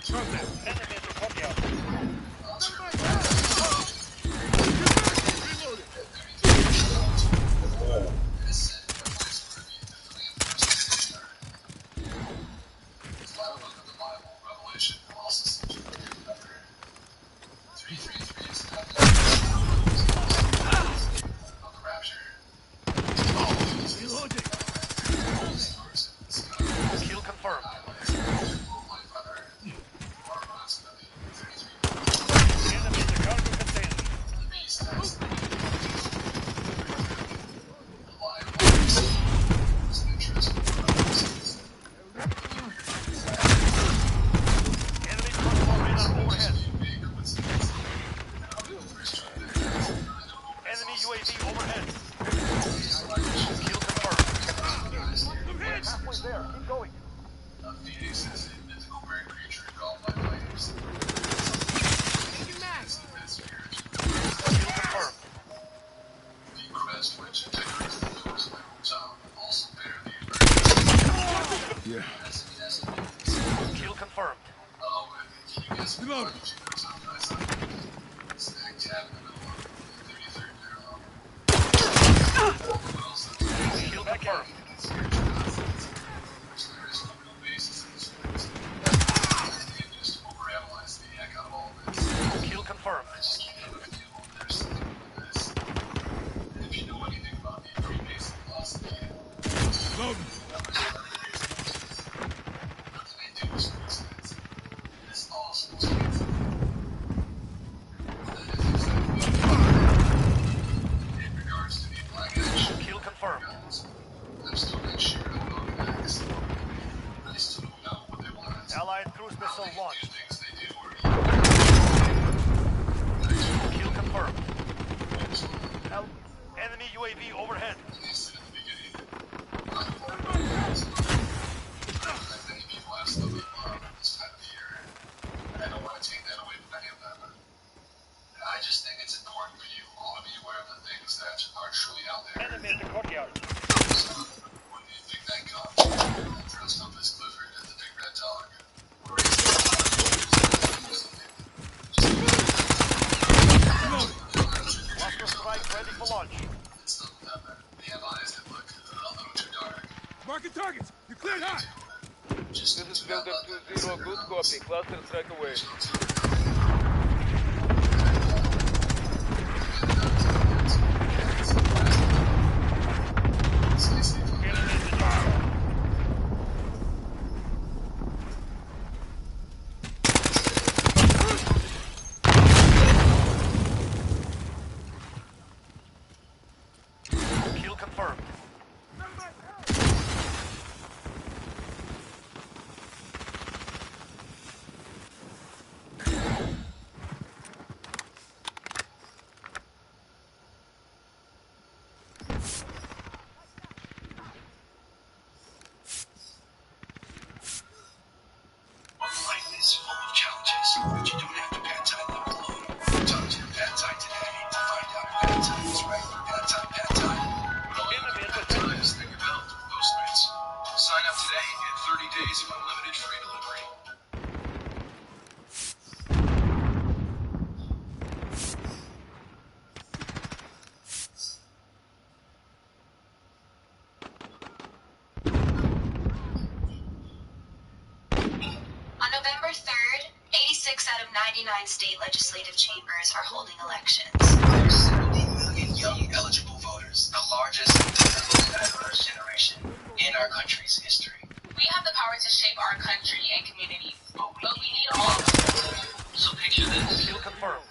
Cluster strike away. Kill confirmed. On November 3rd, 86 out of 99 state legislative chambers are holding elections. There's 70 million young eligible voters, the largest diverse generation in our country's history. We have the power to shape our country and communities, but we need all of us. So picture this. Kill confirmed.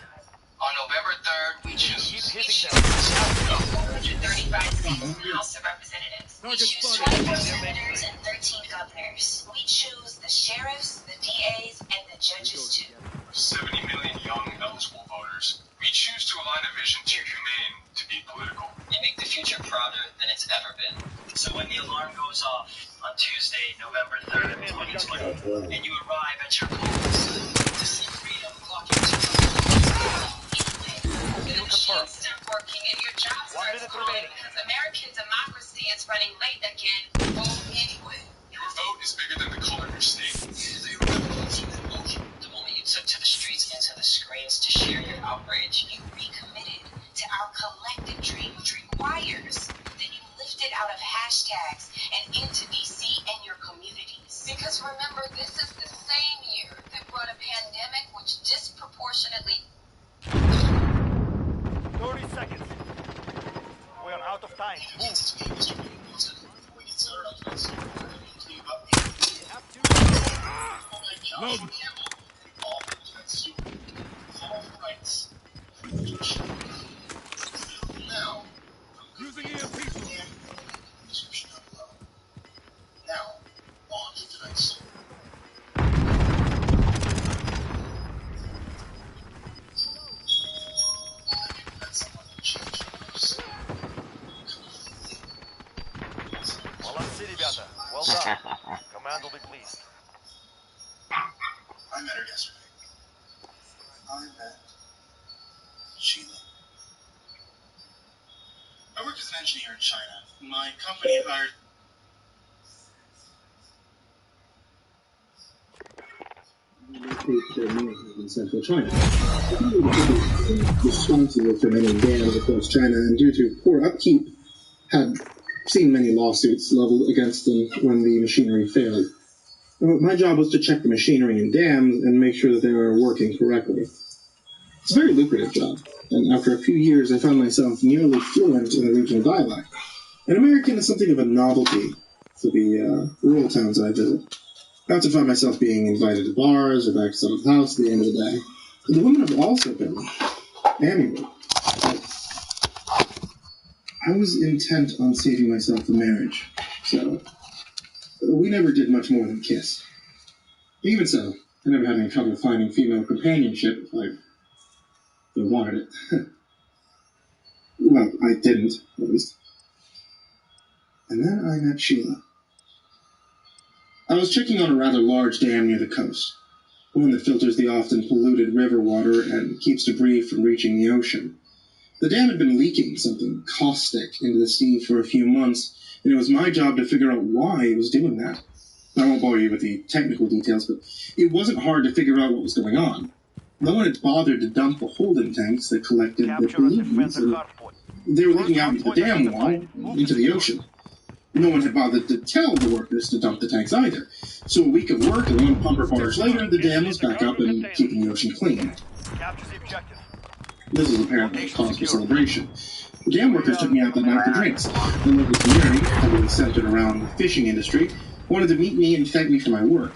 On November 3rd, we choose. Keep hitting them. 435 seats in the House of Representatives. We choose 24 senators and 13 governors. We choose the sheriffs, the DAs, and the judges too. 70 million young eligible voters. We choose to align a vision too humane to be political. You make the future prouder than it's ever been. So when the alarm goes off on Tuesday, November 3rd, 2020, and you arrive at your polls to see freedom clocking Kill confirmed. Stop working and your job 1 starts minute calling remaining. because American democracy is running late again. Vote anyway. Your vote is bigger than the color of your state. It is a revolution in motion. Because remember, this is the same year that brought a pandemic which disproportionately... 30 seconds. We are out of time. Move. Load. Using EMP. Now, on to tonight's story. Молодцы, ребята. Well done. Command will be pleased. I met her yesterday. I met Sheila. I work as an engineer in China. My company hired... in central China. Responsible for many dams across China, and due to poor upkeep, had seen many lawsuits leveled against them when the machinery failed. My job was to check the machinery and dams and make sure that they were working correctly. It's a very lucrative job, and after a few years I found myself nearly fluent in the regional dialect. An American is something of a novelty for the rural towns I visit. I often find myself being invited to bars or back to someone's house at the end of the day. The women have also been amiable. I was intent on saving myself a marriage, so we never did much more than kiss. Even so, I never had any trouble finding female companionship if I wanted it. Well, I didn't, at least. And then I met Sheila. I was checking on a rather large dam near the coast, one that filters the often polluted river water and keeps debris from reaching the ocean. The dam had been leaking something caustic into the sea for a few months, and it was my job to figure out why it was doing that. I won't bore you with the technical details, but it wasn't hard to figure out what was going on. No one had bothered to dump the holding tanks that collected the pollutants, and they were leaking out into the dam wall, into the ocean. No one had bothered to tell the workers to dump the tanks either. So a week of work and one pumper barge later, the dam was back up and keeping the ocean clean. This was apparently cause for celebration. The dam workers took me out that night for drinks. The local community, heavily centered around the fishing industry, wanted to meet me and thank me for my work.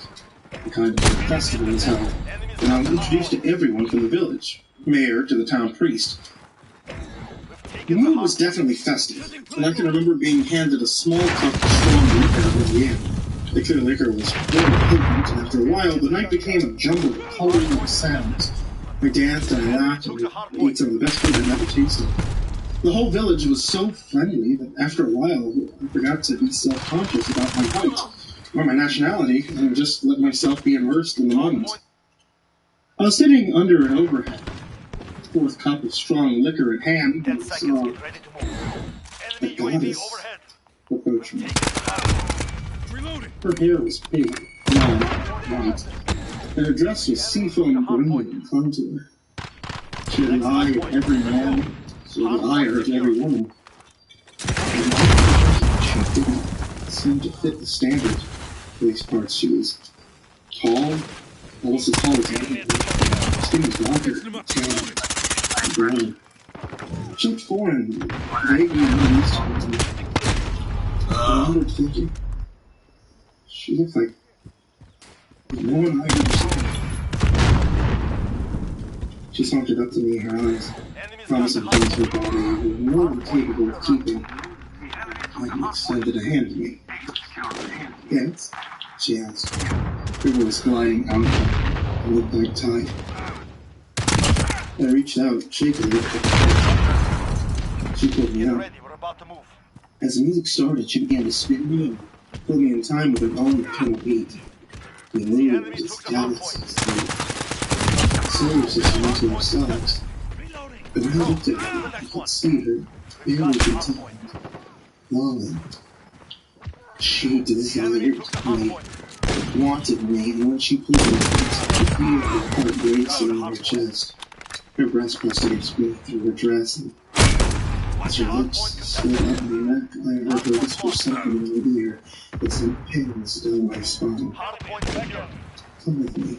The kind of festival was held, and I was introduced to everyone from the village, mayor to the town priest. The mood was definitely festive, and I can remember being handed a small cup of strong liquor at the end. The clear liquor was very potent, and after a while, the night became a jumble of coloring and sounds. I danced and I laughed and ate some of the best food I'd ever tasted. The whole village was so friendly that after a while, I forgot to be self-conscious about my height or my nationality, and just let myself be immersed in the moment. I was sitting under an overhead, fourth cup of strong liquor in hand, and saw a goddess approach me. Her hair was pink, long, white, and her dress was seafoam green and contour. She had an eye of every man, so the eye of every woman. And she didn't seem to fit the standard for these parts. She was tall, almost as tall as me. Her skin was darker, tan, brown. She looked foreign, vaguely unused to me. I remembered thinking, she looked like no one I'd ever seen. She sauntered up to me, her eyes promising things to her body were more than capable of keeping. Like you extended a hand to me. Yes? She asked, her voice gliding out of a midnight tide. I reached out, shakily. She pulled me out. As the music started, she began to spin me and pull me in time with her own eternal beat. We moved as galaxies, solar systems to ourselves. But when I looked at her, I could see her barely contained, longing. She desired me, wanted me, and when she pulled me, I could feel her heart racing in her chest. Her breast pressed against me through her dress, and As her lips slid up my neck, I heard her whisper something in my ear that sent pains down my spine. Hardpoint secure. Come with me.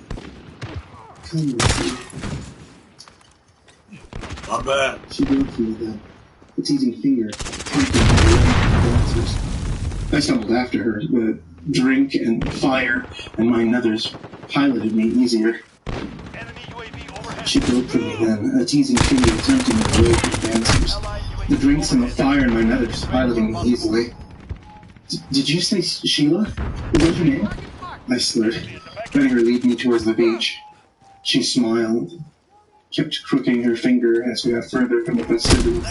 Come with me. Not bad. She broke from me then, a teasing finger pointing at the dancers. I stumbled after her, but drink and fire and my nethers piloted me easier. Enemy UAV overhead. She broke from me then, a teasing finger tempting me away from the dancers. The drinks and the fire and my nethers piloting me easily. Did you say Sheila? Is that your name? I slurred, letting her lead me towards the beach. She smiled, kept crooking her finger as we got further from the festivities.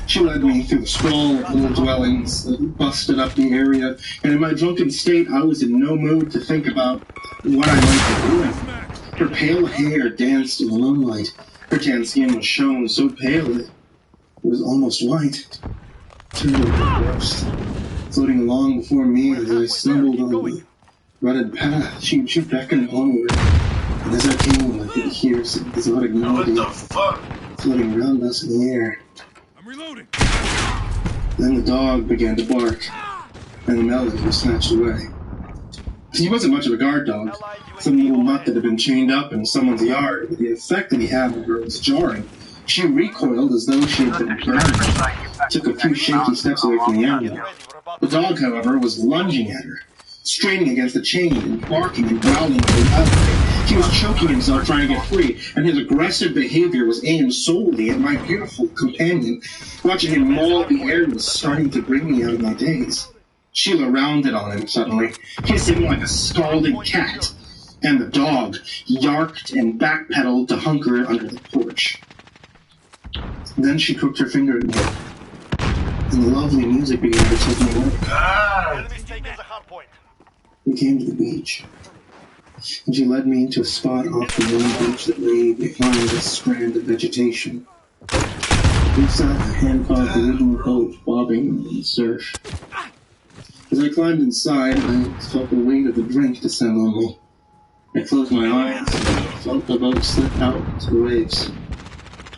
She led me through the sprawl of little dwellings that busted up the area, and in my drunken state I was in no mood to think about what I might be doing. Her pale hair danced in the moonlight. Her tan skin was shown so pale it was almost white. Turtle gross. Floating along before me as I stumbled on the rutted path, she beckoned onward. And as I came, I could hear some exotic melody floating around us in the air. I'm reloading. Then the dog began to bark, and the melody was snatched away. He wasn't much of a guard dog, some little mutt that had been chained up in someone's yard, but the effect that he had on her was jarring. She recoiled as though she had been burned, took a few shaky steps away from the animal. The dog, however, was lunging at her, straining against the chain and barking and growling loudly. He was choking himself trying to get free, and his aggressive behavior was aimed solely at my beautiful companion. Watching him maul the air was starting to bring me out of my daze. Sheila rounded on him suddenly, hissing like a scalded cat, and the dog yarked and backpedaled to hunker under the porch. Then she crooked her finger at me, and the lovely music began to take me away. Enemy's taking the hardpoint. We came to the beach, and she led me to a spot off the main beach that lay behind a strand of vegetation. We sat in a hand-carved wooden boat bobbing in the surf. As I climbed inside, I felt the weight of the drink descend on me. I closed my eyes and felt the boat slip out into the waves.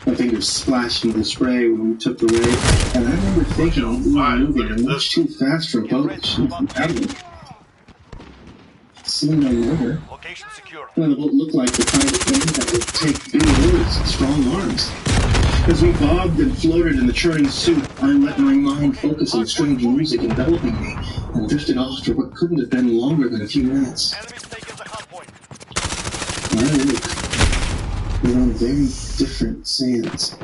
My fingers splashed into the spray when we took the wave, and I remember thinking we were moving much too fast for a boat that shouldn't be paddling. Seeing no murder. Location secure. Well, the boat looked like the kind of thing that would take big words and strong arms. As we bobbed and floated in the churning soup, I let my mind focus on strange music enveloping me, and drifted off for what couldn't have been longer than a few minutes. Enemy's taking the hardpoint. My look was on very different sands,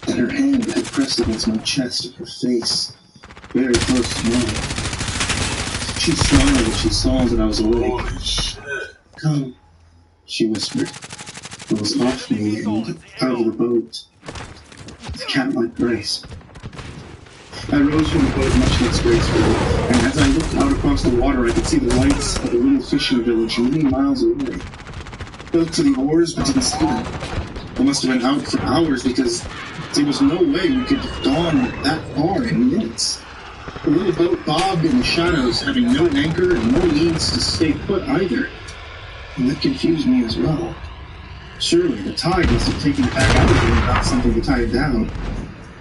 and her hand had pressed against my chest and her face, very close to mine. She smiled as she saw that I was awake. Holy shit. Come, she whispered. It was off me and out of the boat, with cat-like grace. I rose from the boat much less gracefully, and as I looked out across the water, I could see the lights of the little fishing village many miles away. I looked to the oars, but didn't see them. I must have been out for hours, because there was no way we could have gone that far in minutes. The little boat bobbed in the shadows, having no anchor and no means to stay put either. And that confused me as well. Surely the tide must have taken it back out again without something to tie it down.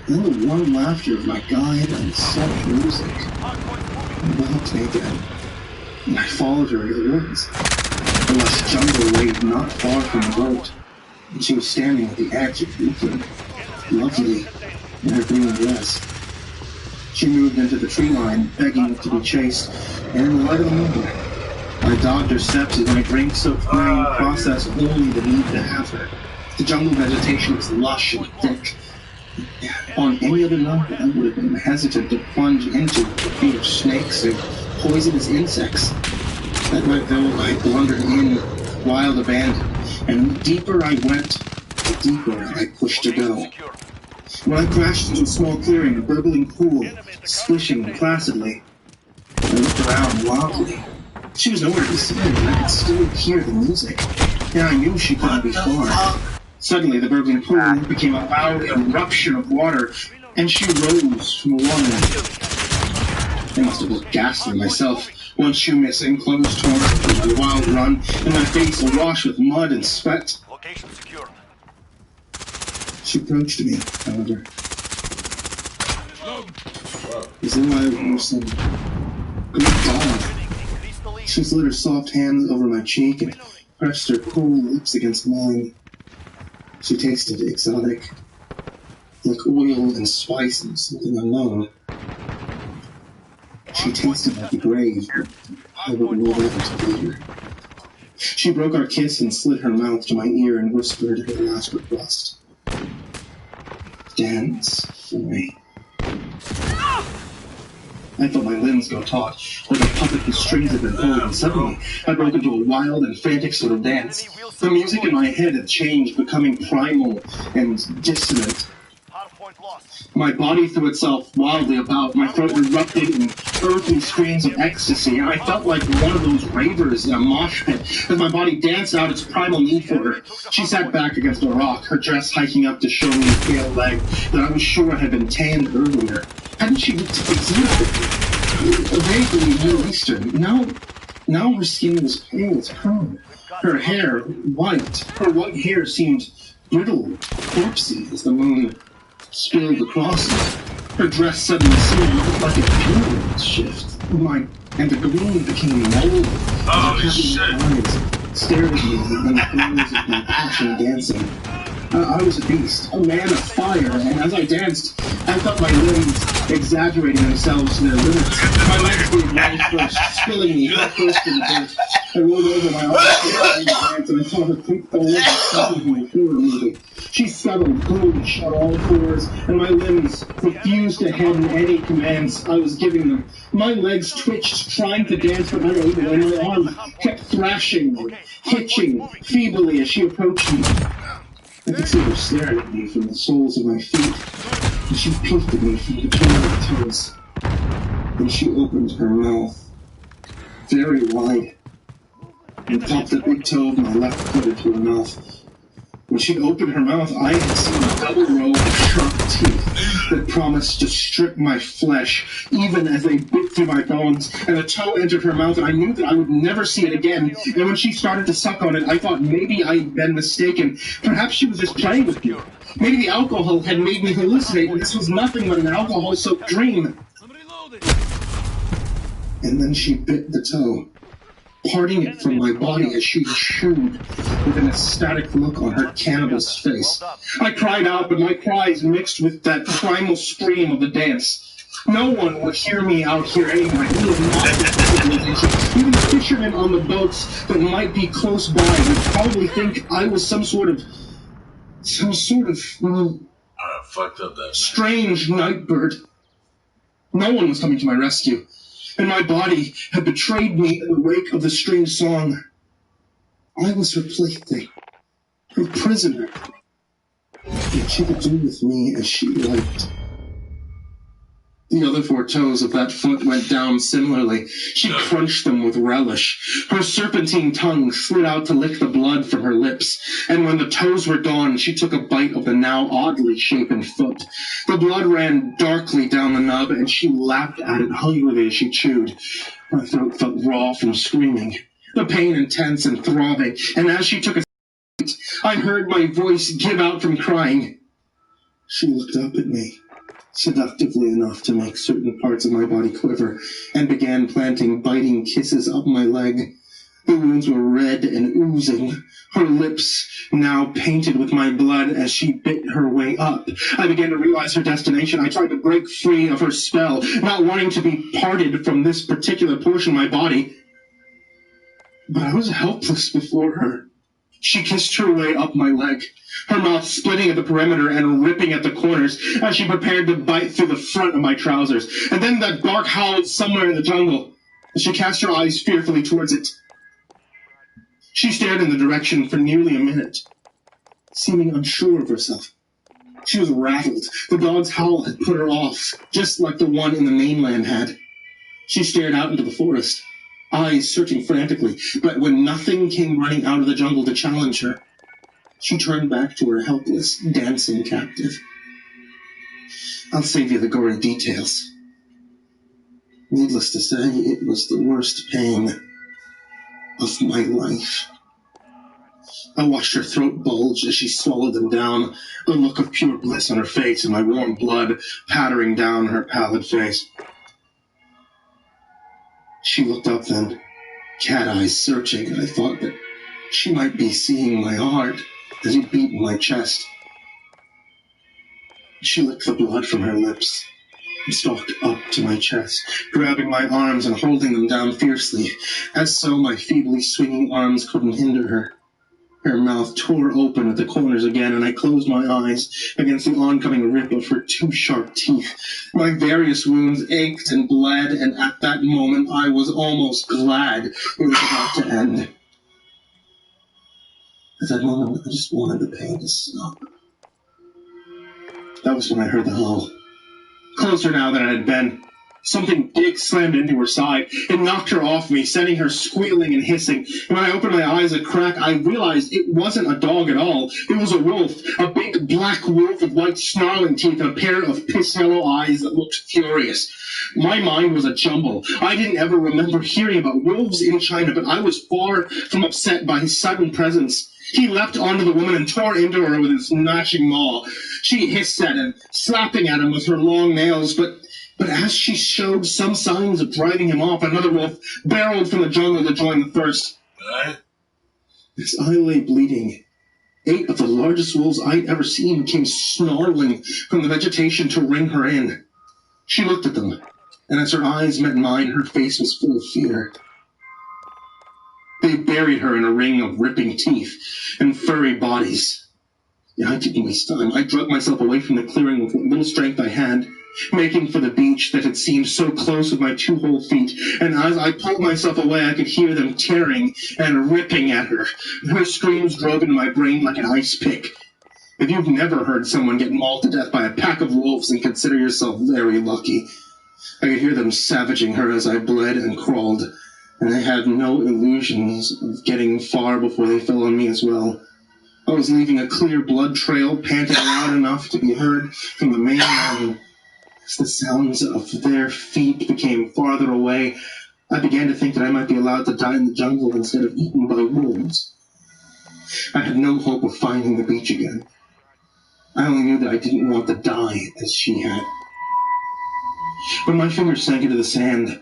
And then the warm laughter of my guide and soft music enveloped me again. And I followed her into the woods. The lush jungle lay not far from the boat, and she was standing at the edge of woodland, lovely in her green dress. She moved into the tree line, begging to be chased, and in the light of the moonlight, I dogged her steps as my drink-soaked brain processed only the need to have her. The jungle vegetation was lush and thick. On any other night, I would have been hesitant to plunge into the feet of snakes and poisonous insects. That night, though, I blundered in, wild abandon, and the deeper I went, the deeper I pushed to go. When I crashed into a small clearing, a burbling pool, splishing placidly, I looked around wildly. She was nowhere to be seen, but I could still hear the music, and I knew she couldn't be far. Suddenly, the burbling pool became a loud eruption of water, and she rose from the water. I must have looked ghastly myself, one shoe missing, clothes torn from my wild run, and my face awash with mud and sweat. Location secured. She approached me, however. As though I were some good dog. She slid her soft hands over my cheek and pressed her cool lips against mine. She tasted exotic, like oil and spice and something unknown. She tasted like the grave, but I wouldn't know that until later. She broke our kiss and slid her mouth to my ear and whispered her last request. Dance for me. I felt my limbs go taut, like a puppet whose strings had been pulled, and suddenly I broke into a wild and frantic sort of dance. The music in my head had changed, becoming primal and dissonant. My body threw itself wildly about, my throat erupted in earthly screams of ecstasy, and I felt like one of those ravers in a mosh pit as my body danced out its primal need for her. She sat back against a rock, her dress hiking up to show me a pale leg that I was sure had been tanned earlier. Hadn't she looked exotic? Vaguely Middle Eastern. Now her skin was pale as chrome. Her hair white. Her white hair seemed brittle, corpsey as the moon spilled across it. Her dress suddenly seemed like a period shift. And the green became mold. Oh, shit. Eyes stared at me in the corners of my passion dancing. I was a beast, a man of fire, and as I danced, I felt my limbs exaggerating themselves to their limits. My legs gave way first, spilling me headfirst in the dirt. I rolled over my arms and I saw her quick forward of my horror movie. She scuttled, pulled, and shot all fours, and my limbs refused to heed any commands I was giving them. My legs twitched, trying to dance, but unable, and my arms kept thrashing and hitching feebly as she approached me. I could see her staring at me from the soles of my feet, and she peeked at me from between her toes. Then she opened her mouth, very wide, and popped the big toe of my left foot into her mouth. When she opened her mouth, I had seen a double row of sharp teeth that promised to strip my flesh, even as they bit through my bones, and the toe entered her mouth, and I knew that I would never see it again. And when she started to suck on it, I thought maybe I'd been mistaken. Perhaps she was just playing with me. Maybe the alcohol had made me hallucinate, and this was nothing but an alcohol-soaked dream. And then she bit the toe, parting it from my body as she chewed with an ecstatic look on her cannibal's face. I cried out, but my cries mixed with that primal scream of the dance. No one would hear me out here anyway. Even the fishermen on the boats that might be close by would probably think I was some sort of fucked up that strange night bird. No one was coming to my rescue, and my body had betrayed me in the wake of the strange song. I was her plaything, her prisoner, and she could do with me as she liked. The other 4 toes of that foot went down similarly. She crunched them with relish. Her serpentine tongue slid out to lick the blood from her lips, and when the toes were gone, she took a bite of the now oddly shapen foot. The blood ran darkly down the nub, and she lapped at it hungrily as she chewed. My throat felt raw from screaming, the pain intense and throbbing, and as she took a bite, I heard my voice give out from crying. She looked up at me, seductively enough to make certain parts of my body quiver, and began planting biting kisses up my leg. The wounds were red and oozing, her lips now painted with my blood as she bit her way up. I began to realize her destination. I tried to break free of her spell, not wanting to be parted from this particular portion of my body. But I was helpless before her. She kissed her way up my leg, her mouth splitting at the perimeter and ripping at the corners as she prepared to bite through the front of my trousers. And then that bark howled somewhere in the jungle as she cast her eyes fearfully towards it. She stared in the direction for nearly a minute, seeming unsure of herself. She was rattled. The dog's howl had put her off, just like the one in the mainland had. She stared out into the forest, eyes searching frantically, but when nothing came running out of the jungle to challenge her, she turned back to her helpless, dancing captive. I'll save you the gory details. Needless to say, it was the worst pain of my life. I watched her throat bulge as she swallowed them down, a look of pure bliss on her face and my warm blood pattering down her pallid face. She looked up then, cat eyes searching, and I thought that she might be seeing my heart as it beat in my chest. She licked the blood from her lips and stalked up to my chest, grabbing my arms and holding them down fiercely, as so my feebly swinging arms couldn't hinder her. Her mouth tore open at the corners again, and I closed my eyes against the oncoming rip of her two sharp teeth. My various wounds ached and bled, and at that moment I was almost glad it was about to end. At that moment, I just wanted the pain to stop. That was when I heard the howl. Closer now than it had been. Something big slammed into her side. It knocked her off me, sending her squealing and hissing. And when I opened my eyes a crack, I realized it wasn't a dog at all. It was a wolf, a big black wolf with white snarling teeth and a pair of piss-yellow eyes that looked furious. My mind was a jumble. I didn't ever remember hearing about wolves in China, but I was far from upset by his sudden presence. He leapt onto the woman and tore into her with his gnashing maw. She hissed at him, slapping at him with her long nails, but as she showed some signs of driving him off, another wolf barreled from the jungle to join the first. As I lay bleeding, 8 of the largest wolves I'd ever seen came snarling from the vegetation to ring her in. She looked at them, and as her eyes met mine, her face was full of fear. They buried her in a ring of ripping teeth and furry bodies. I didn't waste time. I dragged myself away from the clearing with what little strength I had, making for the beach that had seemed so close with my 2 whole feet, and as I pulled myself away, I could hear them tearing and ripping at her. Her screams drove into my brain like an ice pick. If you've never heard someone get mauled to death by a pack of wolves, then consider yourself very lucky. I could hear them savaging her as I bled and crawled, and I had no illusions of getting far before they fell on me as well. I was leaving a clear blood trail, panting loud enough to be heard from the mainland. As the sounds of their feet became farther away, I began to think that I might be allowed to die in the jungle instead of eaten by wolves. I had no hope of finding the beach again. I only knew that I didn't want to die as she had. When my fingers sank into the sand,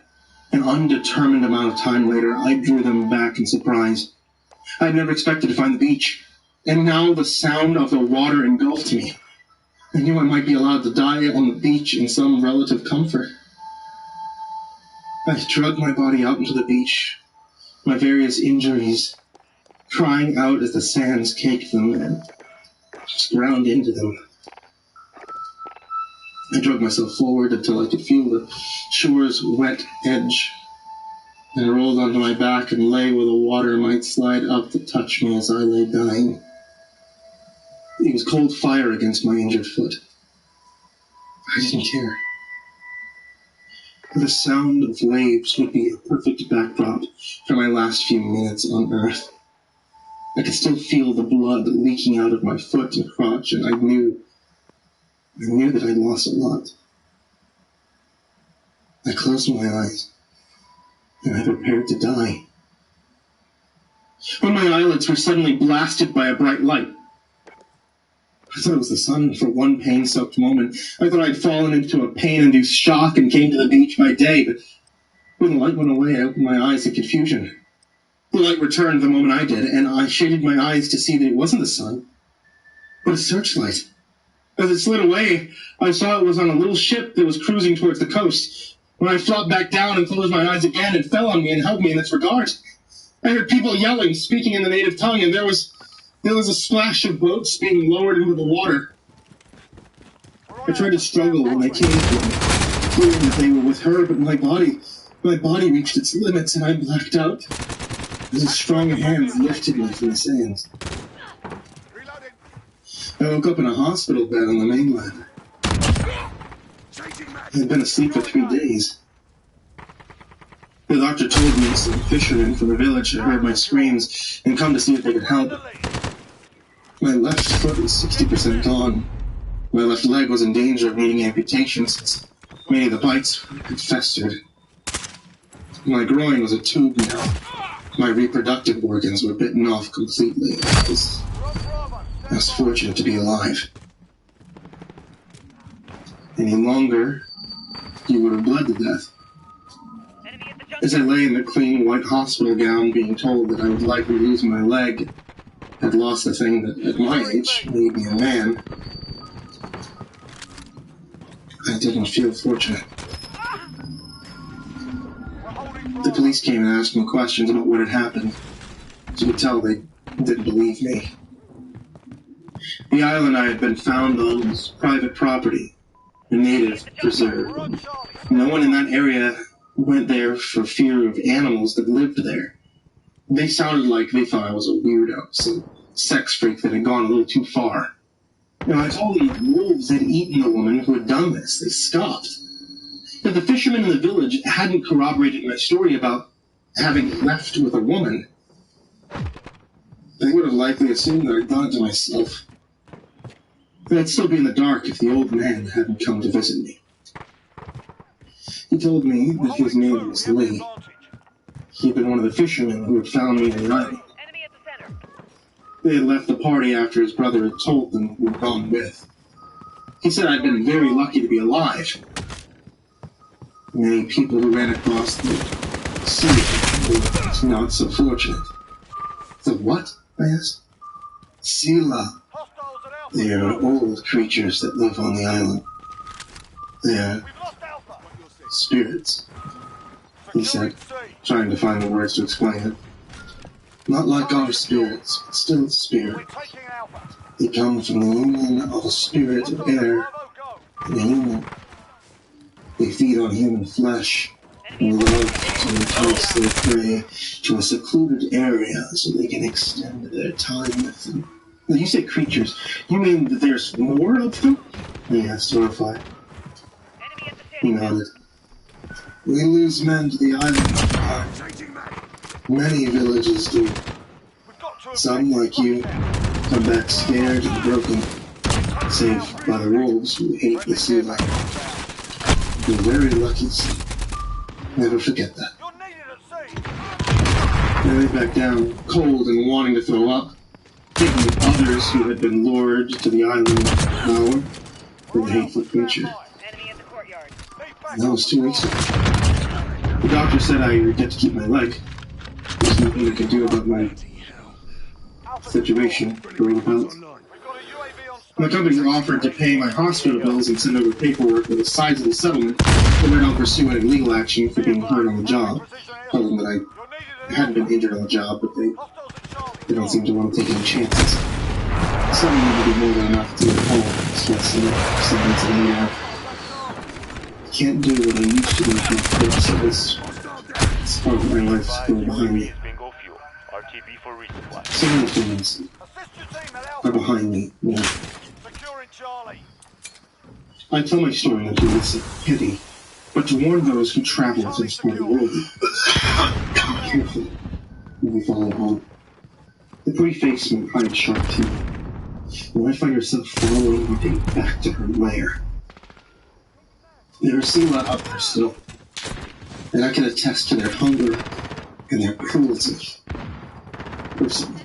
an undetermined amount of time later, I drew them back in surprise. I had never expected to find the beach, and now the sound of the water engulfed me. I knew I might be allowed to die on the beach in some relative comfort. I dragged my body out into the beach, my various injuries, crying out as the sands caked them and just ground into them. I dragged myself forward until I could feel the shore's wet edge, and rolled onto my back and lay where the water might slide up to touch me as I lay dying. It was cold fire against my injured foot. I didn't care. The sound of waves would be a perfect backdrop for my last few minutes on Earth. I could still feel the blood leaking out of my foot and crotch, and I knew that I'd lost a lot. I closed my eyes, and I prepared to die. When my eyelids were suddenly blasted by a bright light, I thought it was the sun for one pain-soaked moment. I thought I'd fallen into a pain-induced shock and came to the beach by day, but when the light went away, I opened my eyes in confusion. The light returned the moment I did, and I shaded my eyes to see that it wasn't the sun, but a searchlight. As it slid away, I saw it was on a little ship that was cruising towards the coast. When I flopped back down and closed my eyes again, it fell on me and held me in its regard. I heard people yelling, speaking in the native tongue, and there was a splash of boats being lowered into the water. I tried to struggle when they came to me, feeling that they were with her, but my body reached its limits and I blacked out as a strong hand lifted me from the sands. I woke up in a hospital bed on the mainland. I had been asleep for 3 days. The doctor told me some fishermen from the village had heard my screams and come to see if they could help. My left foot was 60% gone. My left leg was in danger of needing amputation since many of the bites had festered. My groin was a tube now, My reproductive organs were bitten off completely. I was fortunate to be alive. Any longer, you would have bled to death. As I lay in the clean white hospital gown being told that I would likely lose my leg, I'd lost the thing that at my age made me a man, I didn't feel fortunate. The police came and asked me questions about what had happened. As you could tell, they didn't believe me. The island I had been found on was private property, a native preserve. No one in that area went there for fear of animals that lived there. They sounded like they thought I was a weirdo, some sex freak that had gone a little too far. Now, I told them wolves had eaten the woman who had done this. They scoffed. That the fishermen in the village hadn't corroborated my story about having left with a woman. They would have likely assumed that I'd done it to myself. But I'd still be in the dark if the old man hadn't come to visit me. He told me that his name was Lee. He'd been one of the fishermen who had found me in the island. They had left the party after his brother had told them who had gone with. He said I'd been very lucky to be alive. Many people who ran across the sea were not so fortunate. The what? I asked. Sila. They are old creatures that live on the island. They are spirits, he said, trying to find the words to explain it. Not like our spirits, but still spirits. They come from the union of a spirit of air and a human. They feed on human flesh and love to entice their prey to a secluded area so they can extend their time with them. Now, you say creatures. You mean that there's more of them? He asked, horrified. He nodded. We lose men to the island. Many villages do. Some, like you, come back scared and broken, save by the wolves who hate the sea life. You're very lucky, son. Never forget that. I lay back down, cold and wanting to throw up, thinking of others who had been lured to the island power for the hateful creature. And that was 2 weeks ago. The doctor said I would get to keep my leg. There's nothing I could do about my situation going about. My company offered to pay my hospital bills and send over paperwork with a sizable settlement, but I don't pursue any legal action for being hurt on the job. I told them that I hadn't been injured on the job, but they don't seem to want to take any chances. Some would be more than enough to get home, stress and something to the air. I can't do what I used to do for the purpose of this part of my life still behind me. So many things are behind me, you know. I tell my story not to elicit pity, but to warn those who travel to this part of the world. Carefully when we follow home. The pretty face may hide sharp teeth. When I find herself following my date back to her lair. There are Sila up there still, and I can attest to their hunger and their cruelty. Personally.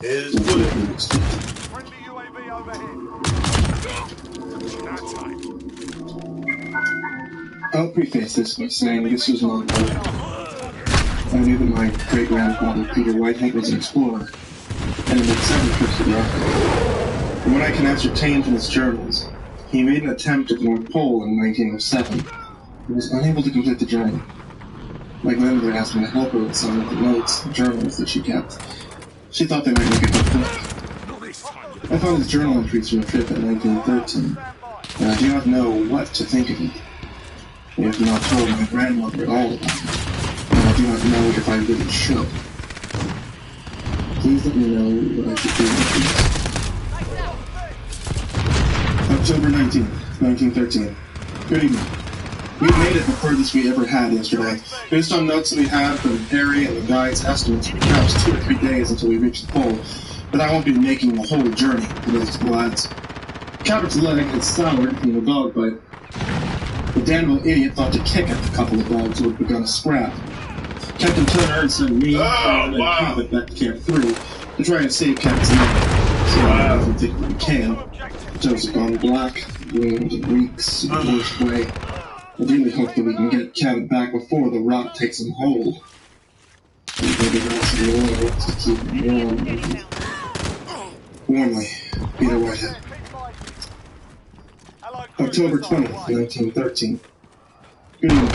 Is good. Friendly UAV overhead. I'll preface this by saying this was long ago. I knew that my great-grandfather, Peter Whitehead, was an explorer, and had made 7 trips to the Arctic. From what I can ascertain from his journals, he made an attempt at the North Pole in 1907, but was unable to complete the journey. My grandmother asked me to help her with some of the notes and journals that she kept. She thought they might make a good book. I found his journal entries from a trip in 1913, and I do not know what to think of it. I have not told my grandmother at all about it, and I do not know if I really should. Please let me know what I should do with these. October 19th, 1913. Good evening. We've made it the furthest we ever had yesterday. Based on notes that we have from Harry and the guide's estimates, perhaps 2 or 3 days until we reach the pole, but I won't be making the whole journey for those 2 lads. Cabot's leg had soured from the dog bite. The Danville idiot thought to kick at the couple of dogs who had begun a scrap. Captain Turner sent me and wow. Cabot back to Camp 3 to try and save Cabot's life. So I don't think we can. Joe's have gone black, ruined and reeks in the worst way. I really hope that we can get Cabot back before the rot takes him whole. Maybe that's the oil to keep him warm. Warmly, Peter Whitehead. October 20th, 1913. Good evening.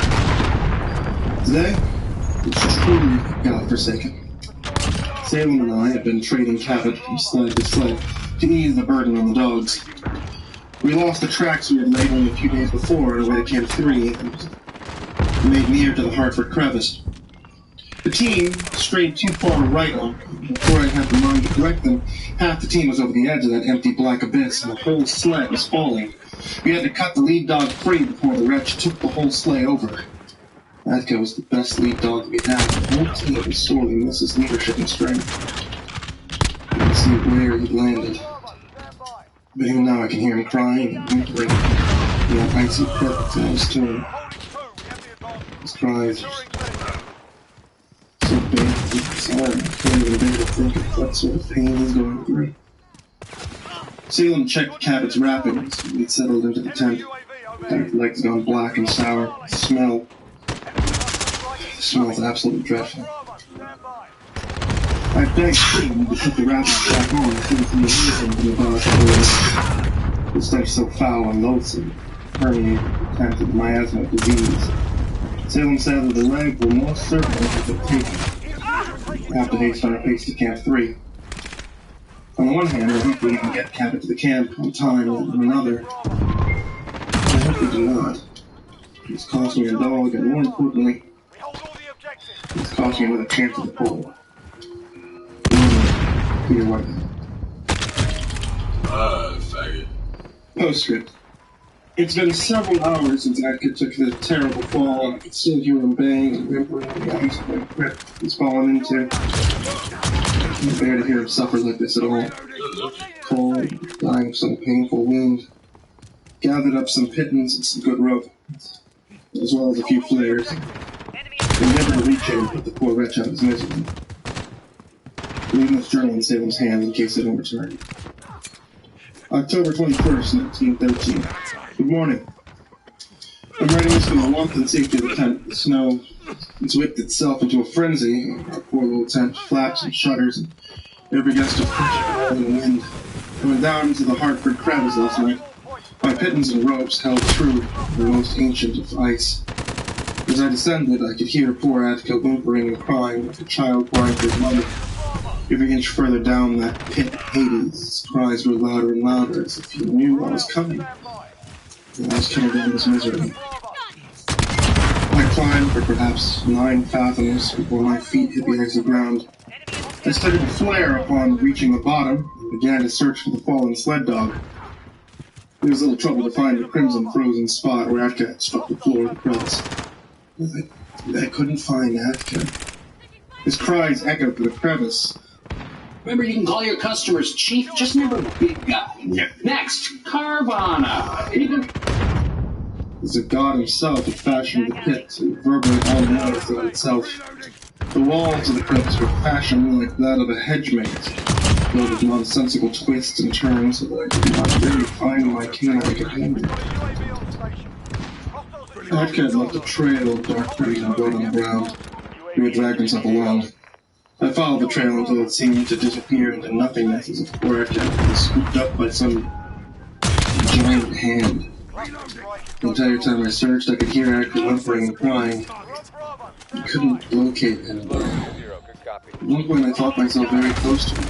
Today, it's truly godforsaken. Salem and I have been trading Cabot from sled to sled to ease the burden on the dogs. We lost the tracks we had laid only a few days before on our way to Camp 3 and made near to the Hartford crevice. The team strayed too far right on. Before I had the mind to correct them, half the team was over the edge of that empty black abyss and the whole sled was falling. We had to cut the lead dog free before the wretch took the whole sleigh over. Atka was the best lead dog we had. The whole team sorely misses leadership and strength. I could see where he landed. But even now I can hear him crying and whimpering. The icy pit sounds to him. His cries are so big and sorry. I can't even bear to think of what sort of pain he's going through. Salem checked Cabot's wrappings when he'd settled into the tent. His legs gone black and sour. The smell's absolutely dreadful. I begged Salem to put the wrappings back on since he was from the boss. The stench so foul and loathsome permeated the tent of miasma disease. Salem said that the leg will most certainly have been taken. We have to haste on our pace to Camp 3. On the one hand, I hope we can get Cabot to the camp on time, and on another, I hope we do not. It's cost me a dog, and more importantly, it's cost me another chance at the pole. Peter Whitehead. Faggot. Postscript. It's been several hours since Atka took the terrible fall, and I could still hear him bang and whimpering in the ice like grip he's fallen into. I can't bear to hear him suffer like this at all. Cold, dying of some painful wound. Gathered up some pittance and some good rope, as well as a few flares. Endeavored to reach him and put the poor wretch out of his misery. Leaving this journal in Salem's hands in case they don't return. October 21st, 1913. Good morning. I'm writing this from the warmth and safety of the tent. The snow has whipped itself into a frenzy. Our poor little tent flaps and shudders, and every gust of pressure in the wind. I went down into the Hartford crevice last night. My pittance and ropes held true, the most ancient of ice. As I descended, I could hear poor Atka whimpering and crying like a child crying for his mother. Every inch further down that pit of Hades, his cries grew louder and louder, as if he knew I was coming. And I was coming down his misery. I climbed for perhaps 9 fathoms before my feet hit the icy ground. I started to flare upon reaching the bottom, and began to search for the fallen sled dog. There was little trouble to find the crimson frozen spot where Atka had struck the floor of the crevice. I couldn't find Atka. His cries echoed through the crevice. Remember, you can call your customers Chief. Just remember the big guy. Yeah. Next, Carvana. Even... As if God himself had fashioned the pit to reverberate all the noise on itself. The walls of the crevice were fashioned like that of a hedge maze, filled with nonsensical twists and turns so that I could not really find my canine companion. Atka had left a trail of dark green and blood on the ground. He had dragged himself along. I followed the trail until it seemed to disappear into nothingness, as if poor Atka had been scooped up by some giant hand. The entire time I searched, I could hear Atka whimpering and crying. I couldn't locate him. At one point I thought myself very close to him.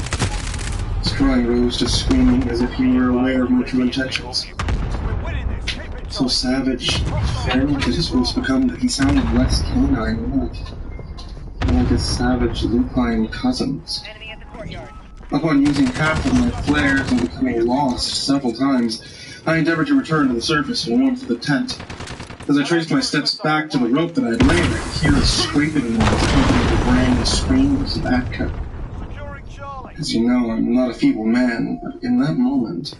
His crying rose to screaming as if he were aware of my true intentions. So savage, feral did his voice become that he sounded less canine, more like his savage lupine cousins. Upon using half of my flares and becoming lost several times, I endeavored to return to the surface and warmth of the tent. As I traced my steps back to the rope that I had laid, I could hear a scraping noise accompanied the braying screams of Atka. As you know, I'm not a feeble man, but in that moment,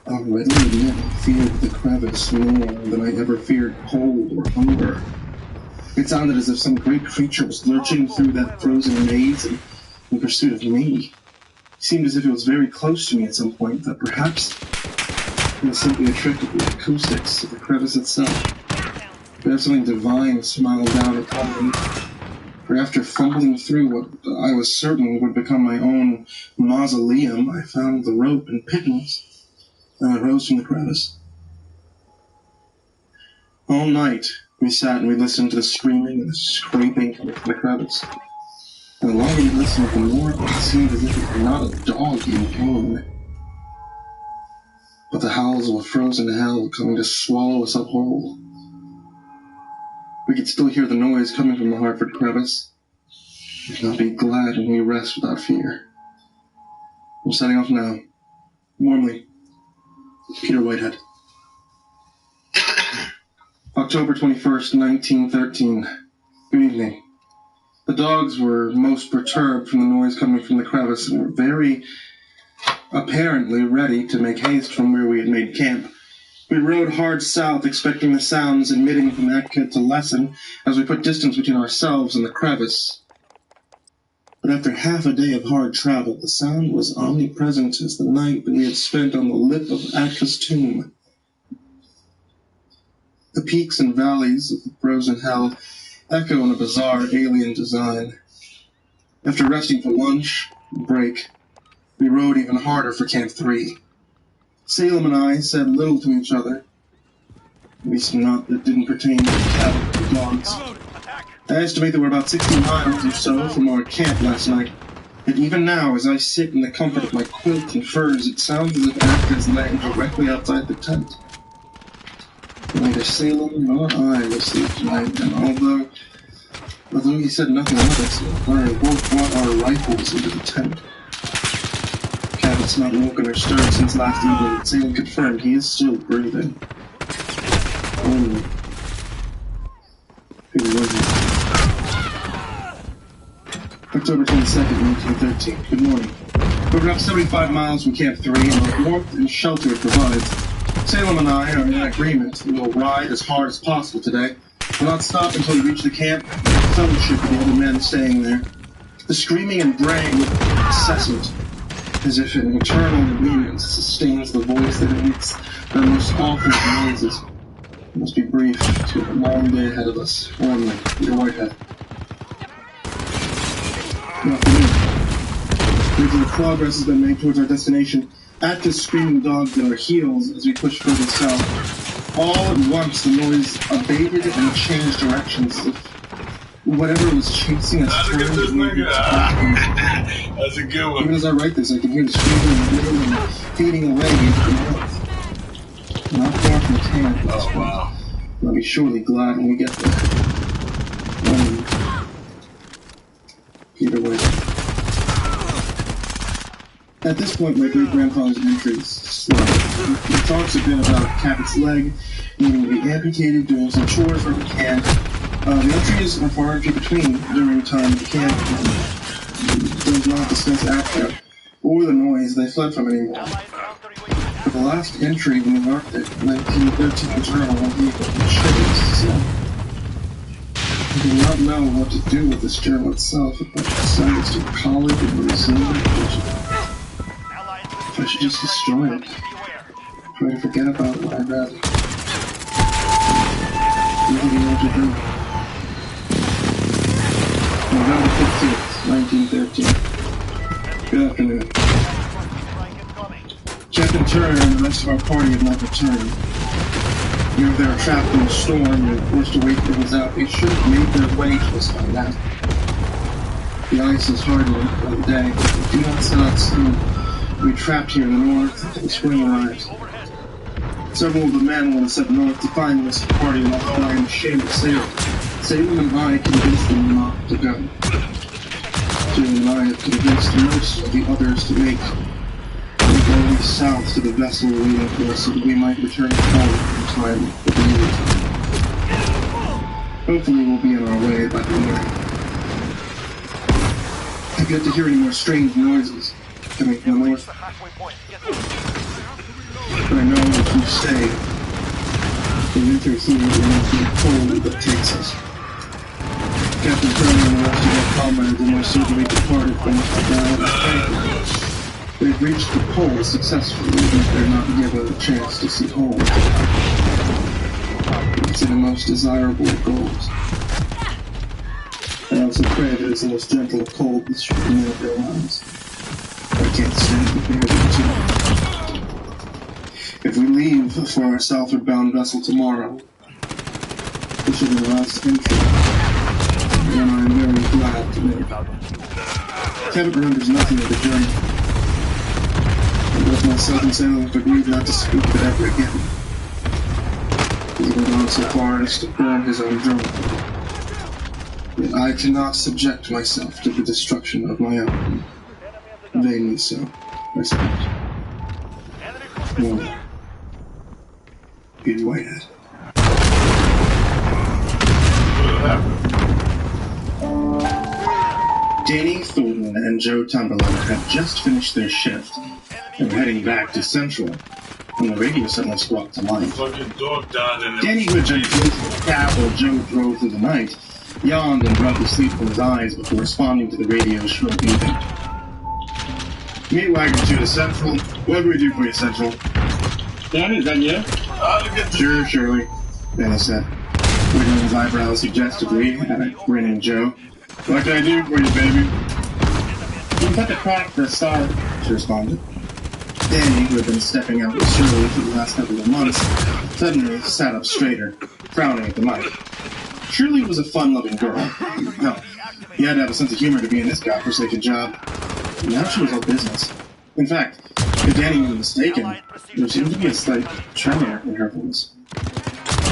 I'll readily admit I feared the crevice more than I ever feared cold or hunger. It sounded as if some great creature was lurching through that frozen maze in pursuit of me. It seemed as if it was very close to me at some point, that perhaps it was simply a trick of the acoustics of the crevice itself. Perhaps something divine smiled down upon me. For after fumbling through what I was certain would become my own mausoleum, I found the rope and pickings, and I rose from the crevice. All night, we sat and we listened to the screaming and the scraping coming from the crevice. And the longer we listened, the more it seemed as if it were not a dog in pain, but the howls of a frozen hell coming to swallow us up whole. We could still hear the noise coming from the Hartford crevice. We shall be glad when we rest without fear. We're setting off now. Warmly, Peter Whitehead. October 21st, 1913. Good evening. The dogs were most perturbed from the noise coming from the crevice and were very apparently ready to make haste from where we had made camp. We rode hard south, expecting the sounds emitting from Atka to lessen as we put distance between ourselves and the crevice. But after half a day of hard travel, the sound was omnipresent as the night that we had spent on the lip of Atka's tomb. The peaks and valleys of the frozen hell echo in a bizarre alien design. After resting for lunch and break, we rode even harder for Camp 3. Salem and I said little to each other, at least not that didn't pertain to the cattle or dogs. I estimate that we're about 60 miles or so from our camp last night, and even now, as I sit in the comfort of my quilt and furs, it sounds as if Atka is laying directly outside the tent. Neither Salem nor I will sleep tonight, and although he said nothing of it, I both brought our rifles into the tent. Cabot's not woken or stirred since last evening, but Salem confirmed he is still breathing. Only. October 22nd, 1913. Good morning. We're about 75 miles from Camp 3, and the warmth and shelter it provides. Salem and I are in agreement. We will ride as hard as possible today. We'll not stop until we reach the camp and fellowship with the other men staying there. The screaming and braying was incessant, as if an eternal obedience sustains the voice that emits their most awful noises. It must be brief to a long day ahead of us. Warmly, Peter Whitehead. Good afternoon. Regular progress has been made towards our destination. Atka's screaming dogs at our heels as we push further south. All at once, the noise abated and changed directions. Whatever was chasing us turned and moved. That's a good one. Even as I write this, I can hear the screaming and wailing and fading away into the north. Not far from the camp at this point. Wow. I'll be surely glad when we get there. Either way. At this point, my great-grandfather's entry is slow. He talks a bit about Cabot's leg needing to be amputated, doing some chores where we can. The entries are far and few between during time at the camp. He does not discuss Atka or the noise they fled from anymore. But the last entry in the Arctic, 1913 journal, will be chills, so I do not know what to do with this journal itself, if I should send this to college or museum. I should just destroy it. Try to forget about what I read. Nothing more to do. November 15th, 1913. Good afternoon. Captain Turner and the rest of our party have not returned. Either they were trapped in a storm and forced to wait things out. They should have made their way to us by now. The ice is hardening by the day. Do not set out soon. We'll be trapped here in the north until the spring arrives. Several of the men want to set north to find this party, and although I am ashamed to say it, Salem and I convinced them not to go. Jim and I have convinced most of the others to make the going south to the vessel waiting for us so that we might return home in time for the new time. Hopefully we'll be on our way by the morning. I've yet to hear any more strange noises coming from the north. But I know if we stay, the winter here will not be cold that takes us. Captain Curry and the rest of their comrades almost certainly departed from the They've reached the pole successfully, but they're not given a chance to see home. It's the most desirable of goals. I also pray that it's the most gentle of cold that should come out of their lives. I can't stand the fear of it too. If we leave for our southward-bound vessel tomorrow, this will be the last entry, and I am very glad to make. Cabot remembers nothing of the journey. Both myself and Sailor have agreed not to speak of it ever again. He's even gone so far as to burn his own journal. Yet I cannot subject myself to the destruction of my own. Vainly so, I suppose. No. Be Whitehead. Danny Thornton and Joe Tumberland had just finished their shift and were heading back to Central when the radio suddenly squawked to life. Fucking dog died in Danny, who had jumped into the cab while Joe drove through the night, yawned and rubbed the sleep from his eyes before responding to the radio's shrill beeping. Meat wagon 2 to Central. What do we do for you, Central? Danny, is that you? Sure, Shirley, Danny said, wiggling his eyebrows suggestively at a grinning Joe. What can I do for you, baby? You cut the crack for a start, She responded. Danny, who had been stepping out with Shirley for the last couple of months, suddenly sat up straighter, frowning at the mic. Shirley was a fun-loving girl. No, he had to have a sense of humor to be in this godforsaken job. And now she was all business. In fact, if Danny was mistaken, there seemed to be a slight tremor in her voice.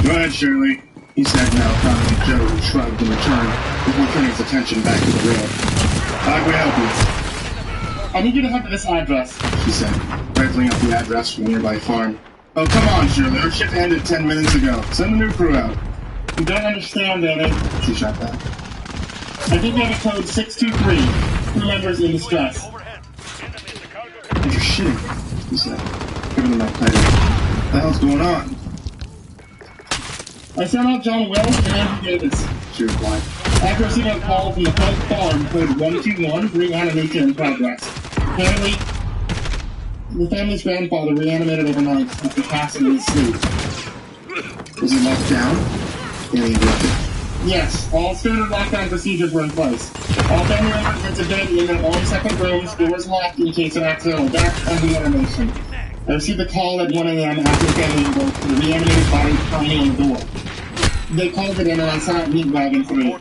Go ahead, Shirley, he said, now frowning at Joe, who shrugged in return before turning his attention back to the rail. How can we help you? I need you to head to this address, She said, rifling up the address from a nearby farm. Oh, come on, Shirley. Our shift ended 10 minutes ago. Send a new crew out. You don't understand, Danny. She shot back. I think you have a code 623. Crew members in distress. You're shitting, he said, giving the mic tighter. What the hell's going on? I sent out John Wells and Andrew Davis. She replied. After receiving a call from the Pike Farm, code 121, reanimation in progress. Apparently, the family's grandfather reanimated overnight after passing in his sleep. Was he locked down? Danny interrupted. Yes, all standard lockdown procedures were in place. All family members were to bed in their own separate rooms, doors locked in case of accidental death and reanimation. I received a call at 1 a.m. after the family woke to the reanimated body pounding on the door. They called it in and I sent out meat wagon 3.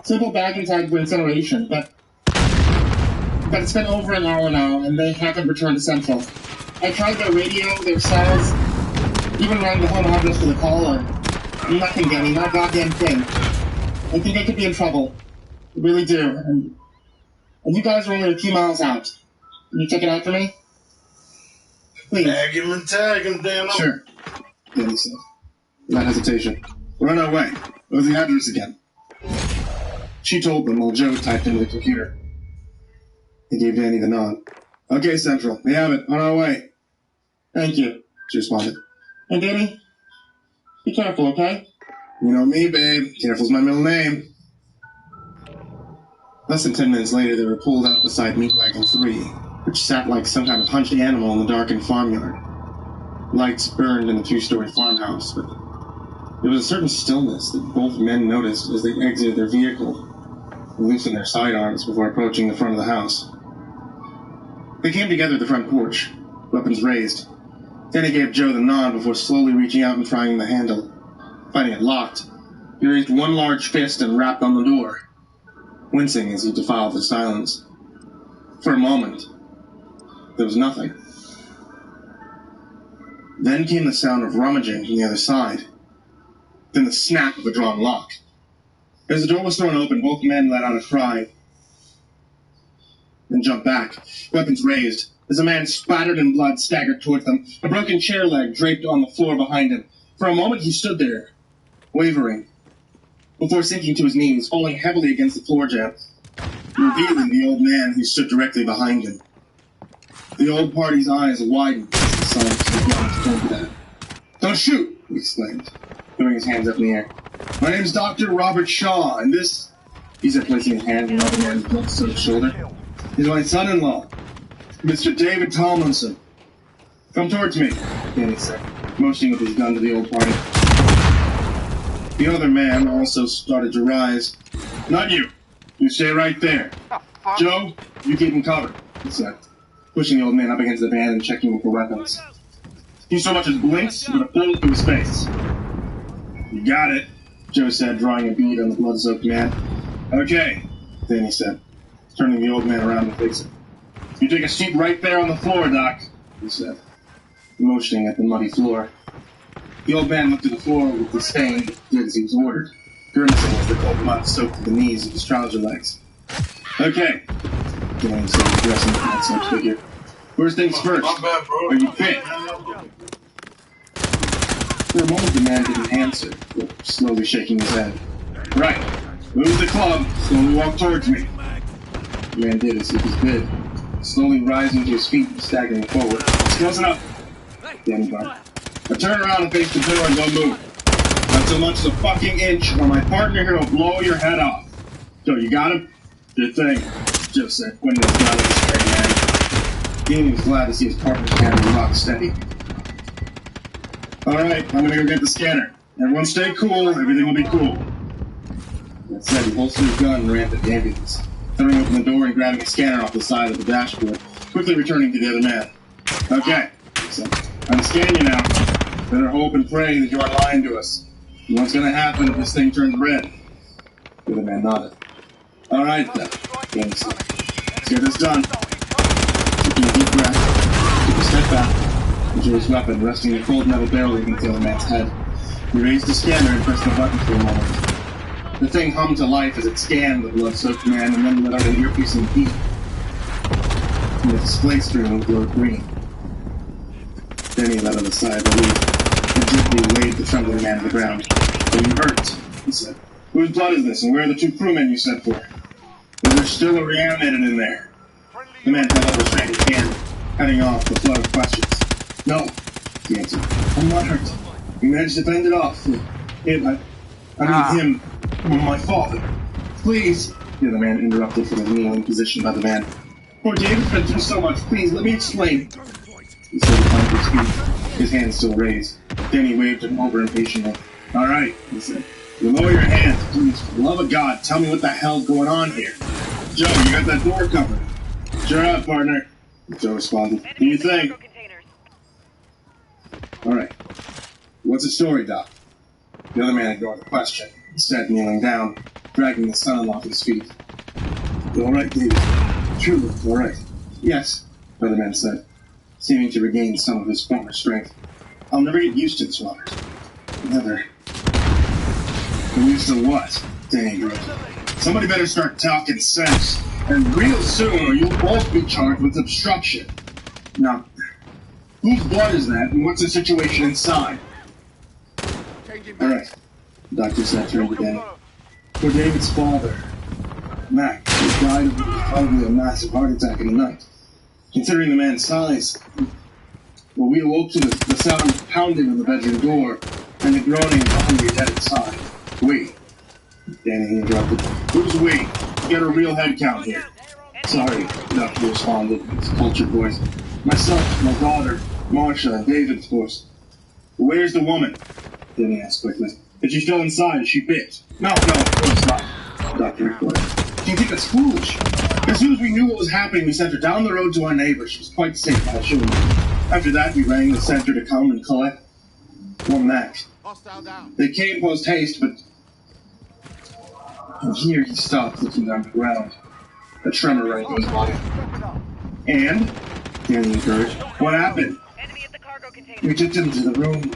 Simple bag and tag for incineration, but it's been over an hour now, and they haven't returned to Central. I tried their radio, their cells, even rang the home address for the caller. Nothing, Danny, not a goddamn thing. I think I could be in trouble. I really do. And you guys are only a few miles out. Can you check it out for me? Please. Tag him and tag him, damn. Sure, Danny said, without hesitation. We're on our way. What was the address again? She told them while Joe typed into the computer. He gave Danny the nod. Okay, Central, we have it. On our way. Thank you. She responded. And Danny, be careful, okay? You know me, babe. Careful's my middle name. Less than 10 minutes later, they were pulled out beside Meat Wagon 3, which sat like some kind of hunched animal in the darkened farmyard. Lights burned in the two-story farmhouse, but there was a certain stillness that both men noticed as they exited their vehicle and loosened their sidearms before approaching the front of the house. They came together at the front porch, weapons raised. Danny gave Joe the nod before slowly reaching out and trying the handle. Finding it locked, he raised one large fist and rapped on the door, wincing as he defiled the silence. For a moment, there was nothing. Then came the sound of rummaging from the other side. Then the snap of a drawn lock. As the door was thrown open, both men let out a cry and jumped back, weapons raised, as a man splattered in blood staggered towards them, a broken chair leg draped on the floor behind him. For a moment he stood there, wavering, before sinking to his knees, falling heavily against the floor jamb, revealing the old man who stood directly behind him. The old party's eyes widened as the silence began to turn to them. Don't shoot! He exclaimed, throwing his hands up in the air. My name's Dr. Robert Shaw, and this he said, placing a hand on the other man's blood-soaked shoulder. He's my son-in-law, Mr. David Tomlinson. Come towards me, Danny said, motioning with his gun to the old party. The other man also started to rise. Not you. You stay right there. Joe, you keep him covered, he said, pushing the old man up against the van and checking him for weapons. He so much as blinks with a bullet through his face. You got it, Joe said, drawing a bead on the blood-soaked man. Okay, Danny said, turning the old man around to face him. You take a seat right there on the floor, Doc, he said, motioning at the muddy floor. The old man looked at the floor with disdain, but did as he was ordered, grimacing as the cold mud soaked to the knees of his trouser legs. Okay, Danny said, addressing the blood-soaked figure. First things first, are you fit? For a moment, the man didn't answer, but slowly shaking his head. Right. Move the club, slowly walk towards me. The man did as he was bid, slowly rising to his feet and staggering forward. It's close enough, Danny barked. Now turn around and face the door and don't move. Not so much as a fucking inch, or my partner here will blow your head off. So, you got him? Good thing, Joe said, pointing his gun at the scared man. Danny was glad to see his partner's hand rock steady. Alright, I'm gonna go get the scanner. Everyone stay cool, everything will be cool. That said, he holstered his gun and ran to the ambulance, throwing open the door and grabbing a scanner off the side of the dashboard, quickly returning to the other man. Okay, he said, I'm scanning you now. Better hope and pray that you aren't lying to us. What's gonna happen if this thing turns red? The other man nodded. Alright then, Danny said. Let's get this done. Taking a deep breath, took a step back, and drew his weapon, resting a cold metal barrel against the other man's head. He raised the scanner and pressed the button for a moment. The thing hummed to life as it scanned the blood-soaked man and then let out an ear-piercing beat. And the display screen glowed green. Then he let out a sigh of relief and gently laid the trembling man to the ground. Are you hurt? He said. Whose blood is this, and where are the two crewmen you sent for? Is there still a reanimated in there? The man held up a restraining hand, cutting off the flood of questions. No, he answered. I'm not hurt. We managed to fend it off. Him, my father. Please, the other man interrupted from his kneeling position by the man. Poor David's been through so much. Please, let me explain. He started climbing to his feet, his hands still raised. Then he waved him over impatiently. All right, he said. You lower your hands, please. For the love of God, tell me what the hell's going on here. Joe, you got that door covered. Sure up, partner, Joe responded. What do you think? All right. What's the story, Doc? The other man ignored the question, instead kneeling down, dragging his son-in-law to his feet. You all right, David? Truly, all right. Yes, the other man said, seeming to regain some of his former strength. I'll never get used to this, Robert. Never. Get used to what? Danny groaned. Somebody better start talking sense, and real soon, or you'll both be charged with obstruction. Now, whose blood is that, and what's the situation inside? All right, the doctor said, turning to Danny. For David's father, Mac, who died of probably a massive heart attack in the night. Considering the man's size, well, we awoke to the sound of pounding on the bedroom door and the groaning of a hungry head inside. We, Danny interrupted. Who's we? Get a real head count here. Sorry, the doctor responded in his cultured voice. Myself, my daughter, Marcia, and David, of course. Where's the woman? Danny asked quickly. Is she still inside? Is she bit? No, of course not, the doctor replied. Do you think that's foolish? As soon as we knew what was happening, we sent her down the road to our neighbor. She was quite safe, I assure you. After that, we rang the center to come and collect one Mac. They came post-haste, but... And here he stopped, looking down the ground. A tremor ran through his body. And? Danny encouraged. What happened? We took them to the room.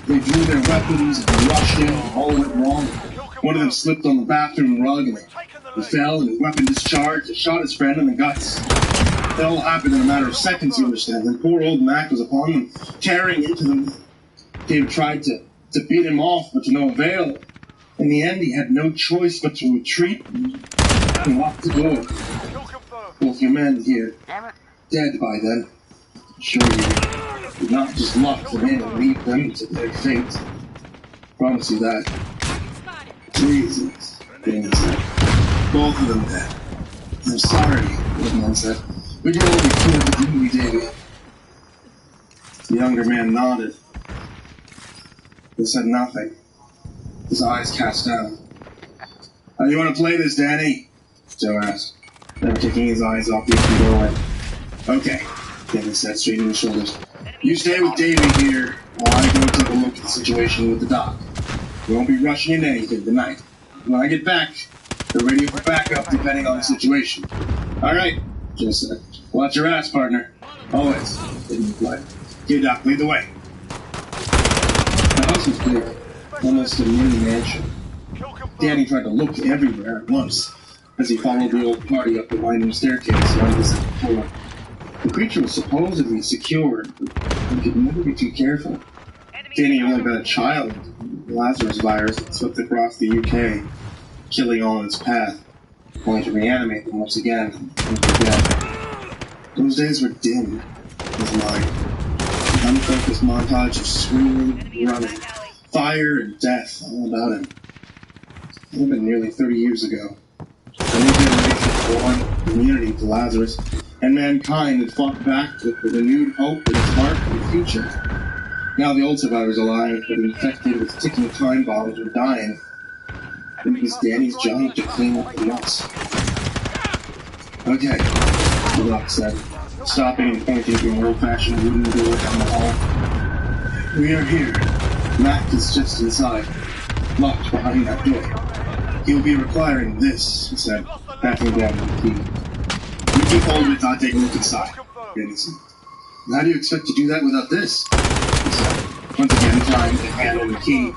They drew their weapons and rushed in. All went wrong. One of them slipped on the bathroom rug and he fell and his weapon discharged. It shot his friend in the guts. It all happened in a matter of seconds, you understand. And poor old Mac was upon them, tearing into them. David tried to beat him off, but to no avail. In the end, he had no choice but to retreat and lock the door. Both your men here, dead by then. Sure, you did not just lock them in and leave them to their fate. Promise you that. Jesus. Danny said. Both of them dead. I'm sorry, the man said. We did all we could, but didn't we, Davy? The younger man nodded. He said nothing. His eyes cast down. How do you want to play this, Danny? Joe asked, never taking his eyes off the open doorway. Okay, Danny said, straightening his shoulders. You stay with Davy here while I go take a look at the situation with the doc. We won't be rushing into anything tonight. When I get back, we're ready for backup depending on the situation. All right, Joe said. Watch your ass, partner. Always, Davy replied. Okay, Doc, lead the way. The house was big, almost a mini mansion. Danny tried to look everywhere at once as he followed the old party up the winding staircase along the second floor. The creature was supposedly secured, but he could never be too careful. Danny had only been a child when the Lazarus virus had swept across the UK, killing all in its path, only to reanimate them once again and forget. Those days were dim in his mind. An unfocused montage of screaming, running, fire, and death all about him. It had been nearly 30 years ago. A new generation born, immunity to Lazarus, and mankind had fought back with renewed hope in its heart and the future. Now the old survivors alive, but infected with ticking time bombs, were dying. It was Danny's job to clean up the mess. Okay, the doc said, stopping and pointing to an old-fashioned wooden door down the hall. We are here. Mac is just inside, locked behind that door. He'll be requiring this, he said, backing down the key. You keep hold of it, I'll take a look inside, Danny said. How do you expect to do that without this? He said, once again trying to handle the key.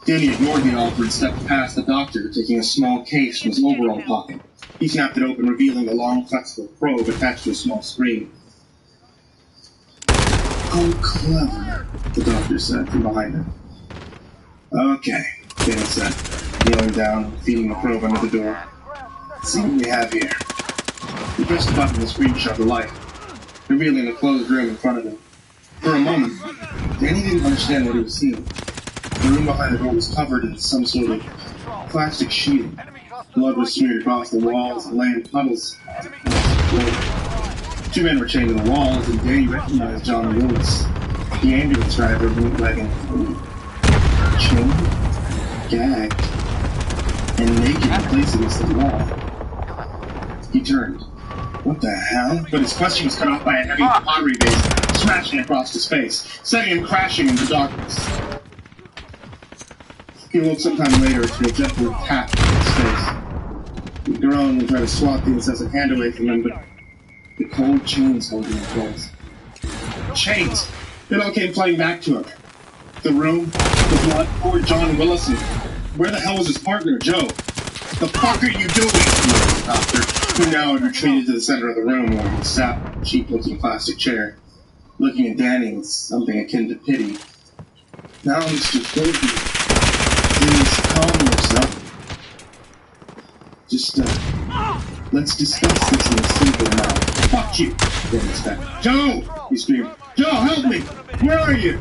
Danny ignored the offer and stepped past the doctor, taking a small case from his overall pocket. He snapped it open, revealing a long, flexible probe attached to a small screen. How clever, the doctor said from behind him. Okay, Danny said, kneeling down and feeding the probe under the door. Let's see what we have here. He pressed the button and the screen shut the light, revealing a closed room in front of him. For a moment, Danny didn't understand what he was seeing. The room behind the door was covered in some sort of plastic sheeting. Blood was smeared across the walls and lay in puddles. Two men were chained to the walls, and Danny recognized John Lewis, the ambulance driver who looked like chained, gagged, and naked in place against the wall. He turned. What the hell? But his question was cut off by a heavy pottery vase smashing across his face, sending him crashing into darkness. He woke sometime later to a gentle tap on his face. He groaned and tried to swat the incessant hand away from him, but the cold chains held him in place. Chains! It all came flooding back to him. The room, the blood, poor John Willison. Where the hell was his partner, Joe? The fuck are you doing? The doctor, who now had retreated to the center of the room where he sat in a cheap-looking plastic chair, looking at Danny with something akin to pity. Now, Mr. Thornton, please calm yourself. Just, let's discuss this in a simple manner. Fuck you! Danny said. Joe! He screamed. Joe, help me! Where are you?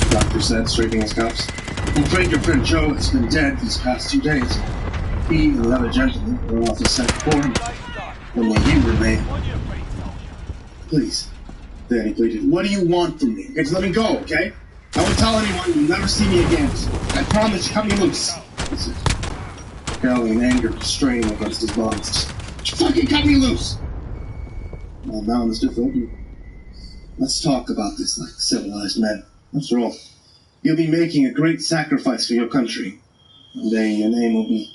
The doctor said, straightening his cuffs. I'm afraid your friend Joe has been dead these past 2 days. He and the other gentleman were also sent for him. Only you remain. Please, Danny pleaded. What do you want from me? Just let me go, okay? I won't tell anyone. You'll never see me again. I promise. Cut me loose. He said, growling in anger, straining against his bonds. Just fucking cut me loose! Well, now, Mr. Thornton, let's talk about this like civilized men. After all, you'll be making a great sacrifice for your country. One day your name will be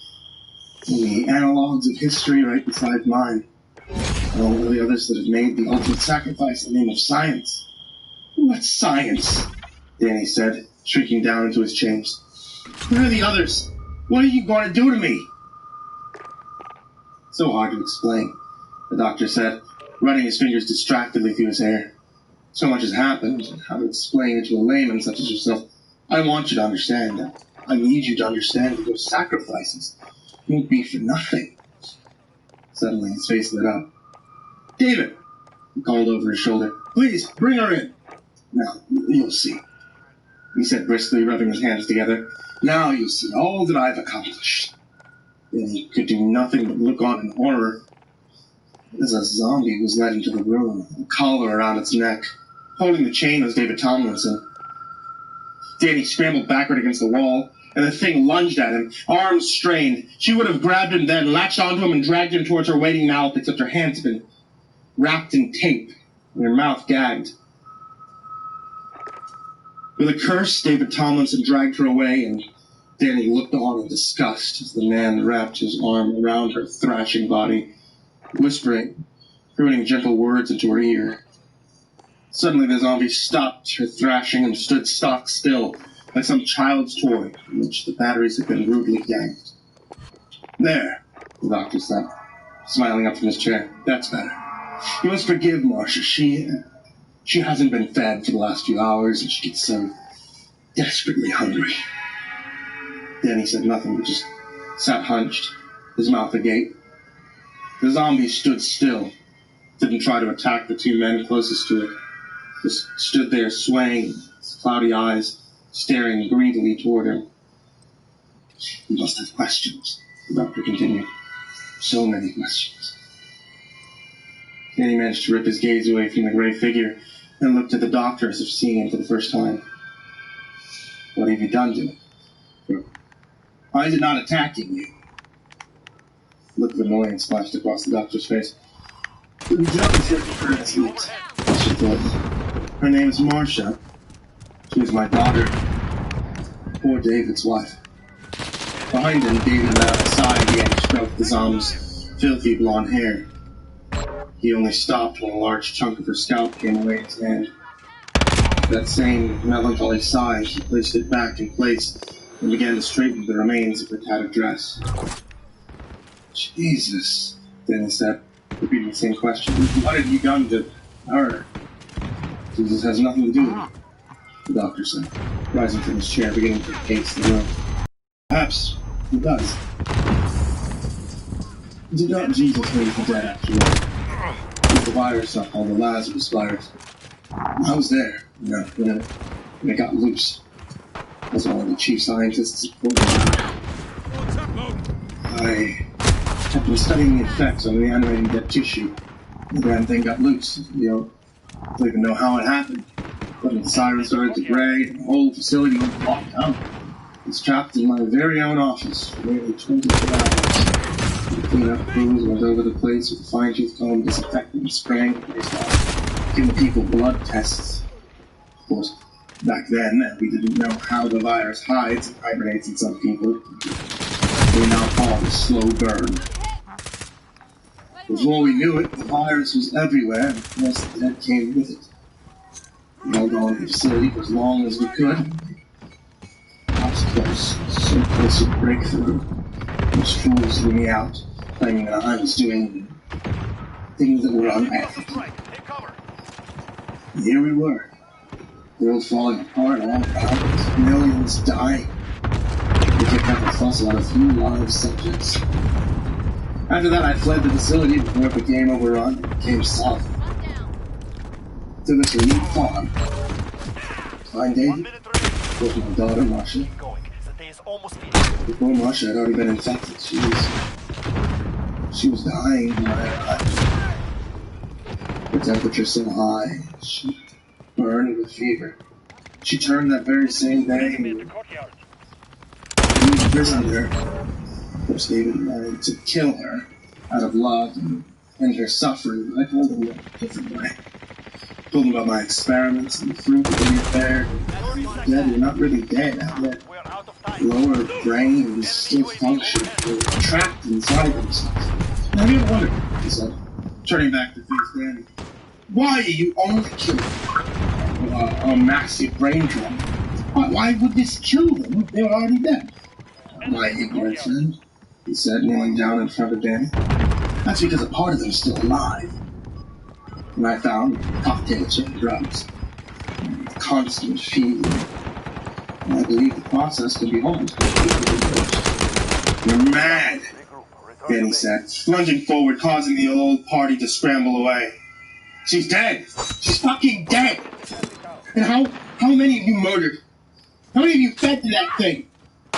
in the analogs of history right beside mine. And all the others that have made the ultimate sacrifice in the name of science. What science? Danny said, shrinking down into his chains. Where are the others? What are you going to do to me? So hard to explain, the doctor said, running his fingers distractedly through his hair. So much has happened, how to explain it to a layman such as yourself. I want you to understand that. I need you to understand that your sacrifices won't be for nothing. Suddenly his face lit up. David, he called over his shoulder. Please, bring her in. Now, you'll see. he said briskly, rubbing his hands together. Now you see all that I've accomplished. Then he could do nothing but look on in horror as a zombie was led into the room, a collar around its neck. Holding the chain was David Tomlinson. Danny scrambled backward against the wall, and the thing lunged at him, arms strained. She would have grabbed him then, latched onto him, and dragged him towards her waiting mouth, except her hands had been wrapped in tape, and her mouth gagged. With a curse, David Tomlinson dragged her away, and Danny looked on in disgust as the man wrapped his arm around her thrashing body, whispering, crooning gentle words into her ear. Suddenly the zombie stopped her thrashing and stood stock still, like some child's toy in which the batteries had been rudely yanked. There, the doctor said, smiling up from his chair. That's better. You must forgive Marcia. She hasn't been fed for the last few hours, and she gets so desperately hungry. Danny said nothing, but just sat hunched, his mouth agape. The zombie stood still, didn't try to attack the two men closest to it, just stood there swaying, his cloudy eyes staring greedily toward him. You must have questions, the doctor continued. So many questions. Danny managed to rip his gaze away from the gray figure and looked at the doctor as if seeing him for the first time. What have you done to it? Why is it not attacking you? A look of annoyance flashed across the doctor's face. The job is looking for us, she thought. Her name is Marcia. She was my daughter. Poor David's wife. Behind him, David let out a sigh and began to stroke the zombie's filthy blonde hair. He only stopped when a large chunk of her scalp came away in his hand. That same melancholy sigh, she placed it back in place and began to straighten the remains of her tattered dress. Jesus, Danny said, repeating the same question. What have you done to her? Jesus has nothing to do with it, the doctor said, rising from his chair, beginning to pace the room. Perhaps he does. Did not Jesus raise the dead after all? The virus up called the Lazarus virus. I was there, when it got loose. As one of the chief scientists reported. I have been studying the effects on reanimating dead tissue. The damn thing got loose. Don't even know how it happened. But when the siren started to gray, the whole facility went locked down. I was trapped in my very own office for nearly 24 hours. The cleanup crews went over the place with a fine-tooth comb, disinfecting, spraying the place off, giving people blood tests. Of course, back then, we didn't know how the virus hides and hibernates in some people. We now call it a slow burn. Before we knew it, the virus was everywhere, and of course the dead came with it. We held on to the facility for as long as we could. I was close, so close to breakthrough. Those fools threw me out, claiming that I was doing things that were unethical. And here we were, the world falling apart all around us, millions dying. We kicked up a fuss about a few live subjects. After that, I fled the facility before it became overrun and came south to this remote farm. Find David, with my daughter, Marcia. Before Marcia had already been infected, she was dying when I arrived. Her temperature so high, she burned with fever. She turned that very same day and we imprisoned her. Of course, David wanted to kill her out of love and end her suffering, but I told him a different way. I told him about my experiments and the fruit that they bared. Dead, you're not really dead out there. Lower brains still function. They're trapped inside themselves. Have you ever wondered, he said, turning back to face Danny, why you only kill a massive brain trauma? Why would this kill them if they were already dead? My ignorant friend, he said, kneeling down in front of Danny. That's because a part of them is still alive. And I found cocktails and drugs, constant feeding. And I believe the process can be almost completely reversed. You're mad, Danny said, lunging forward, causing the old party to scramble away. She's dead. She's fucking dead. And how many of you murdered? How many of you fed to that thing?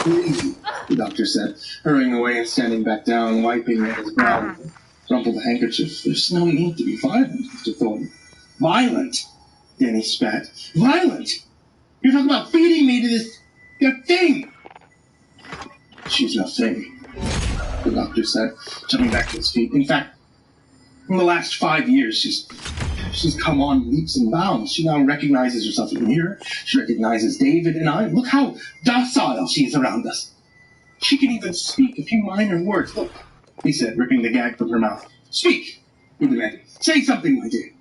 Easy, the doctor said, hurrying away and standing back down, wiping at his brow with a crumpled handkerchief. There's no need to be violent, Mr. Thornton. Violent? Danny spat. Violent? You're talking about feeding me to that thing! She's no thing, the doctor said, jumping back to his feet. In fact, in the last 5 years, she's come on leaps and bounds. She now recognizes herself in the mirror. She recognizes David and I. Look how docile she is around us. She can even speak a few minor words. Look, he said, ripping the gag from her mouth. Speak, he demanded. Say something, my dear.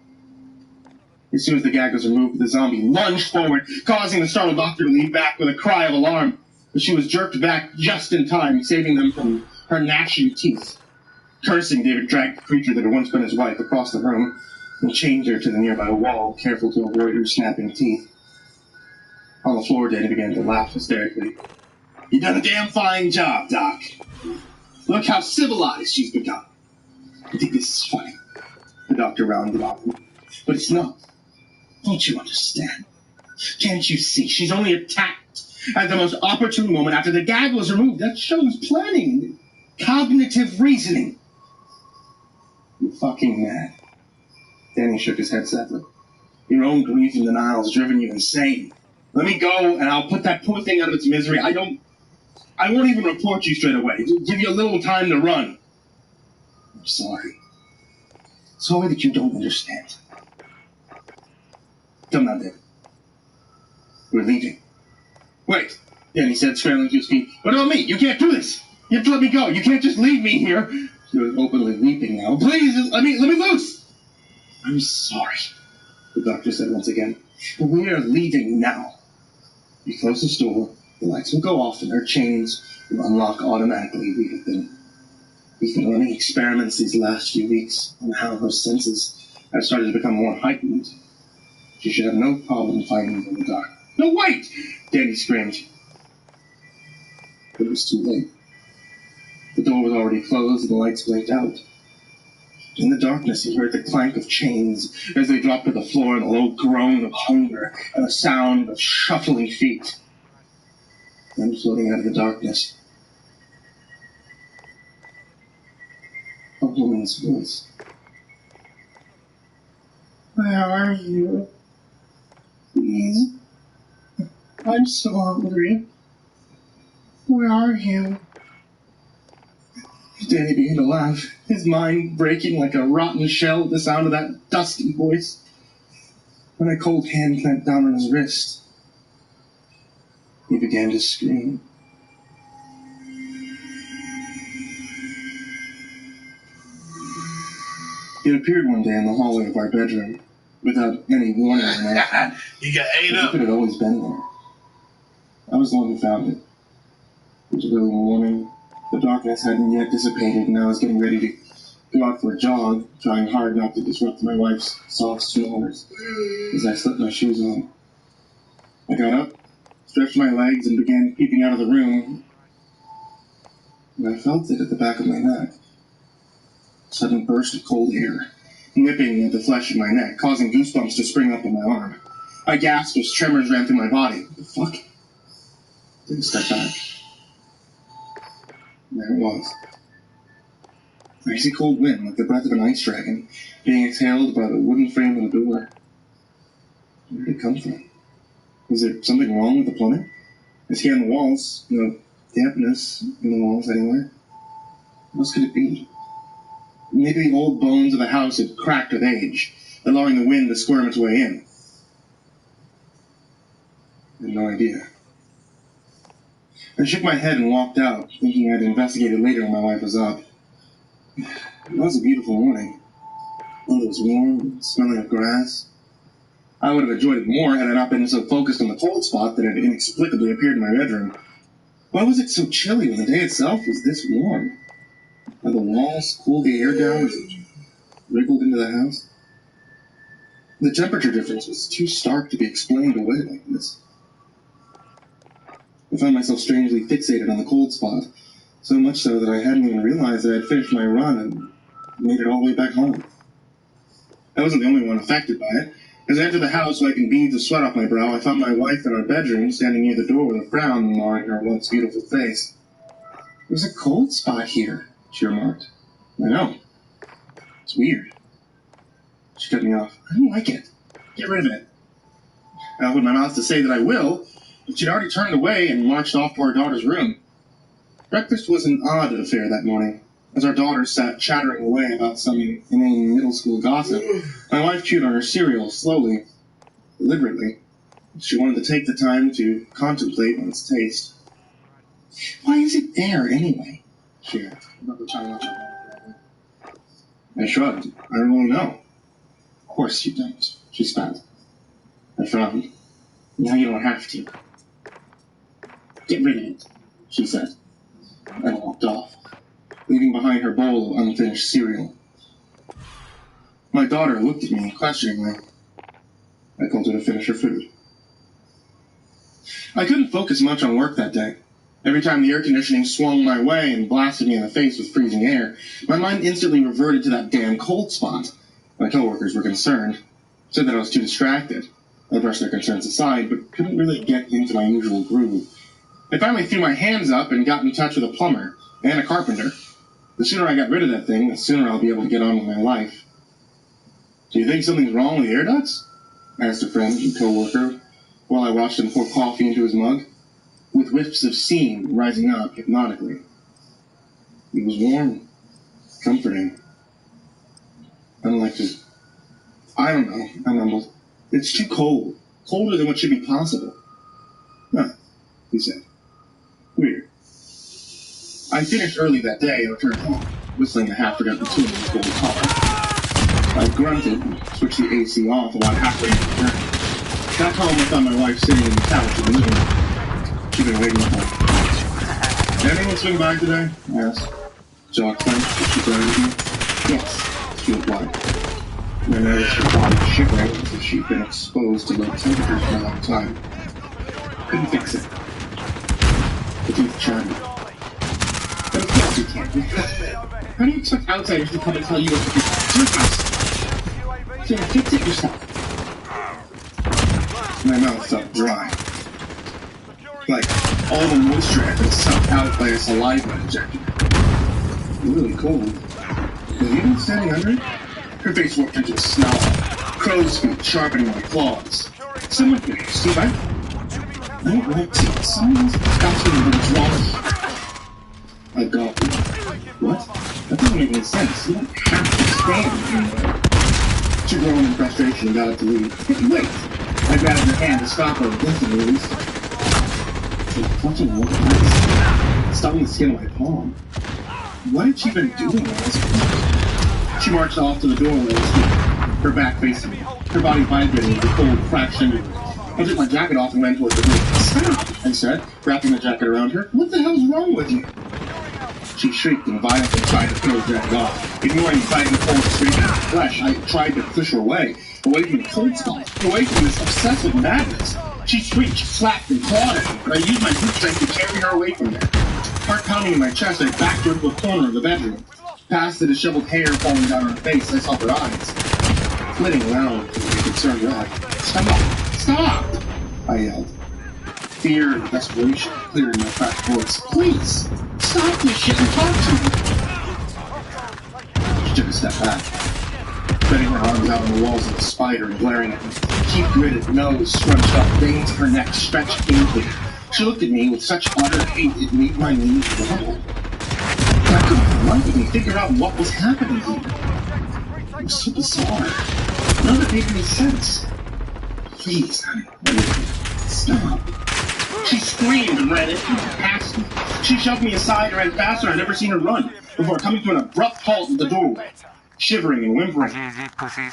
As soon as the gag was removed, the zombie lunged forward, causing the startled doctor to leap back with a cry of alarm. But she was jerked back just in time, saving them from her gnashing teeth. Cursing, David dragged the creature that had once been his wife across the room and chained her to the nearby wall, careful to avoid her snapping teeth. On the floor, Danny began to laugh hysterically. You done a damn fine job, Doc. Look how civilized she's become. I think this is funny. The doctor rounded off. But it's not. Don't you understand? Can't you see? She's only attacked at the most opportune moment after the gag was removed. That shows planning. Cognitive reasoning. You're fucking mad. Danny shook his head sadly. Your own grief and denial has driven you insane. Let me go, and I'll put that poor thing out of its misery. I won't even report you straight away. Give you a little time to run. I'm sorry. Sorry that you don't understand. Come on, David. We're leaving. Wait, Danny said, scrambling to his feet. What about me? You can't do this. You have to let me go. You can't just leave me here. She was openly weeping now. Please, let me loose. I'm sorry, the doctor said once again. But we are leaving now. You close this door, the lights will go off, and her chains will unlock automatically. We've been running experiments these last few weeks on how her senses have started to become more heightened. She should have no problem finding you in the dark. No, wait! Danny screamed. But it was too late. The door was already closed and the lights blinked out. In the darkness, he heard the clank of chains as they dropped to the floor and a low groan of hunger and a sound of shuffling feet. Then, floating out of the darkness, a woman's voice. Where are you? Please. I'm so hungry. Where are you? Danny began to laugh, his mind breaking like a rotten shell at the sound of that dusty voice. When a cold hand clamped down on his wrist, he began to scream. It appeared one day in the hallway of our bedroom, without any warning or nothing. You got ate As up. if it had always been there. I was the one who found it. It was early in the morning. The darkness hadn't yet dissipated, and I was getting ready to go out for a jog, trying hard not to disrupt my wife's soft snores as I slipped my shoes on. I got up, stretched my legs, and began peeping out of the room, and I felt it at the back of my neck. A sudden burst of cold air, nipping at the flesh of my neck, causing goosebumps to spring up on my arm. I gasped as tremors ran through my body. What the fuck? Took a step back. There it was. An icy cold wind, like the breath of an ice dragon, being exhaled by the wooden frame of the door. Where did it come from? Was there something wrong with the plumbing? I scanned the walls. No dampness in the walls anywhere. What else could it be? Maybe the old bones of the house had cracked with age, allowing the wind to squirm its way in. I had no idea. I shook my head and walked out, thinking I'd investigate it later when my wife was up. It was a beautiful morning. It was warm, smelling of grass. I would have enjoyed it more had I not been so focused on the cold spot that had inexplicably appeared in my bedroom. Why was it so chilly when the day itself was this warm? Had the walls cooled the air down as it wriggled into the house? The temperature difference was too stark to be explained away like this. I found myself strangely fixated on the cold spot, so much so that I hadn't even realized that I had finished my run and made it all the way back home. I wasn't the only one affected by it. As I entered the house, wiping beads of sweat off my brow, I found my wife in our bedroom, standing near the door with a frown marring her once beautiful face. "There's a cold spot here," she remarked. "I know. It's weird." She cut me off. "I don't like it. Get rid of it." I opened my mouth to say that I will, but she'd already turned away and marched off to our daughter's room. Breakfast was an odd affair that morning. As our daughter sat chattering away about some inane middle school gossip, my wife chewed on her cereal slowly, deliberately. She wanted to take the time to contemplate on its taste. "Why is it there, anyway?" she asked, about the time I shrugged. "I don't really know." "Of course you don't," she spat. I frowned. "Now you don't have to." "Get rid of it," she said. I walked off, leaving behind her bowl of unfinished cereal. My daughter looked at me questioningly. I told her to finish her food. I couldn't focus much on work that day. Every time the air conditioning swung my way and blasted me in the face with freezing air, my mind instantly reverted to that damn cold spot. My coworkers were concerned, said that I was too distracted. I brushed their concerns aside, but couldn't really get into my usual groove. I finally threw my hands up and got in touch with a plumber and a carpenter. The sooner I got rid of that thing, the sooner I'll be able to get on with my life. "Do you think something's wrong with the air ducts?" asked a friend and coworker while I watched him pour coffee into his mug, with whiffs of steam rising up hypnotically. It was warm, comforting. I don't like to... I don't know, I mumbled. "It's too cold. Colder than what should be possible." "Huh," he said. "Weird." I finished early that day and returned home, whistling the half-forgotten tune of the cold car. I grunted and switched the AC off about halfway through the journey. Back home, I found my wife sitting in the couch in the living room. She'd been waiting for me. "Did anyone swing by today?" I asked. Jaw clenched as she glared at me. "Yes," she replied. I noticed her body shivering as if she'd been exposed to low temperatures for a long time. Couldn't fix it. The teeth chattered. "But of course you can't. How do you expect outsiders to come and tell you what to do? It's your house. So fix it yourself." My mouth felt dry. Like all the moisture had been sucked out by a saliva injector. Really cold. Was you even standing under it? Her face warped into a snarl, crow's feet sharpening my claws. "Someone can Steve, I don't like to. Someone else asking me what's wrong." I gulped. "What? That doesn't make any sense. You don't have to stand anywhere." She groaned in frustration and got up to leave. "Hey, wait!" I grabbed her hand to stop her and instantly released her. It clutching all the ice, stopping the skin of my palm. What had she been doing all this time? She marched off to the doorway, her back facing me, her body vibrating as the cold crashed into her. I took my jacket off and ran towards the door. "Stop!" I said, wrapping the jacket around her. "What the hell's wrong with you?" She shrieked and violently tried to throw the jacket off. Ignoring the biting cold streak in her flesh, I tried to push her away from the cold spot, away from this obsessive madness. She screeched, slapped, and clawed at me, but I used my brute strength to carry her away from there. Heart pounding in my chest, I backed her into a corner of the bedroom. Past the disheveled hair falling down her face, I saw her eyes, flitting around with a concerned eye. "Stop! Stop!" I yelled. Fear and desperation cleared my cracked voice. "Please! Stop this shit and talk to me!" She took a step back, spreading her arms out on the walls like a spider and glaring at me. Teeth gritted, nose scrunched up, veins of her neck stretched painfully. She looked at me with such utter hate it made my knees wobble. I couldn't rightly figure out what was happening here. It was so bizarre. None of it made any sense. "Please, honey, stop." She screamed and ran into me, past me. She shoved me aside and ran faster. I'd never seen her run, before coming to an abrupt halt at the doorway, shivering and whimpering.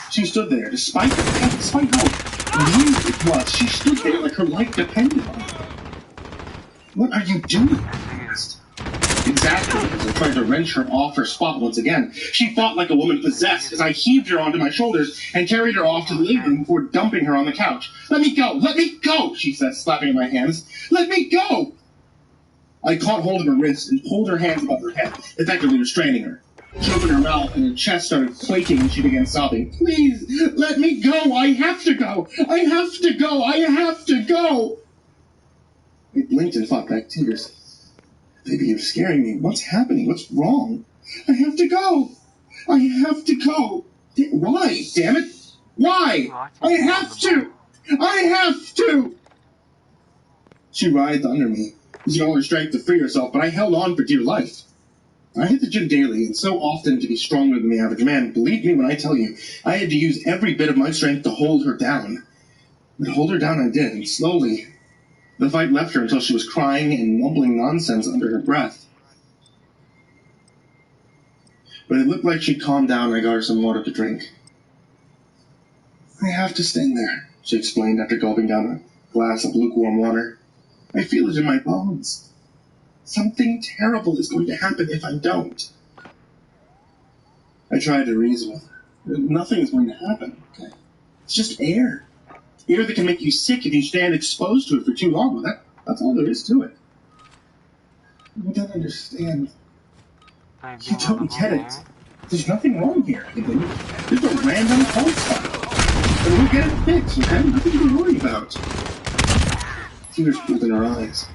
She stood there, despite how weird it was. She stood there like her life depended on it. "What are you doing?" I asked. Exactly as I tried to wrench her off her spot once again. She fought like a woman possessed as I heaved her onto my shoulders and carried her off to the living room before dumping her on the couch. "Let me go! Let me go!" she said, slapping at my hands. "Let me go!" I caught hold of her wrist and pulled her hands above her head, effectively restraining her. She opened her mouth and her chest started quaking and she began sobbing. Please, let me go! I have to go! I have to go! I have to go! I blinked and fought back tears. Baby, you're scaring me. What's happening? What's wrong? I have to go! I have to go! Why? Damn it! Why? I have to! I have to! She writhed under me, using all her strength to free herself, but I held on for dear life. I hit the gym daily, and so often to be stronger than the average man. Believe me when I tell you, I had to use every bit of my strength to hold her down. But hold her down I did, and slowly, the fight left her until she was crying and mumbling nonsense under her breath. When it looked like she'd calmed down, I got her some water to drink. I have to stand there, she explained after gulping down a glass of lukewarm water. I feel it in my bones. Something terrible is going to happen if I don't. I tried to reason with her. Nothing is going to happen, okay? It's just air. Air that can make you sick if you stand exposed to it for too long. That's all there is to it. You don't understand. You don't get it. There's nothing wrong here. There's a random cold spot. And we'll get it fixed, okay? Nothing to worry about. Tears pulled in her eyes.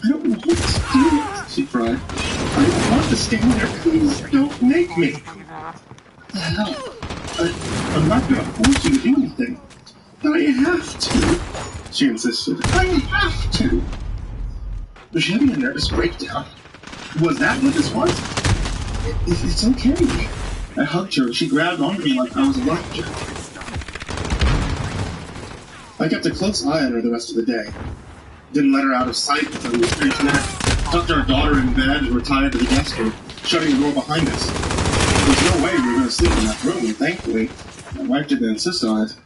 I don't want to do it, she cried. I don't want to stand there. Please don't make me. The hell? I'm not going to force you to do anything. But I have to, she insisted. I have to. Was she having a nervous breakdown? Was that what this was? It's okay. I hugged her and she grabbed onto me like I was a life jacket. I kept a close eye on her the rest of the day. Didn't let her out of sight until we were straight to that. Tucked our daughter in bed and retired to the guest room, shutting the door behind us. There's no way we were going to sleep in that room, and thankfully, my wife didn't insist on it.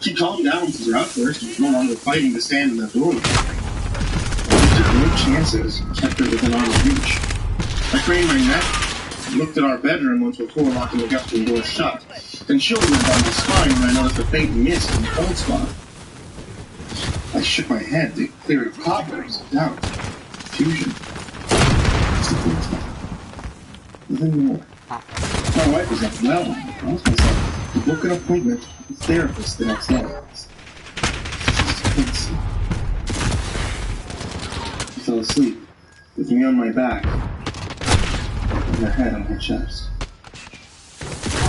She calmed down since her outburst and was no longer fighting to stand in that doorway. I took no chances and kept her within arm's reach. I craned my neck and looked at our bedroom once before locking the guest room door shut. Then shouldered down my spine when I noticed a faint mist in the cold spot. I shook my head to clear it of cobwebs, doubt, confusion. Just a cold spot. Nothing more. My wife was up well, and I promised myself to book an appointment with a therapist the next day. She fell asleep, with me on my back, and her head on her chest.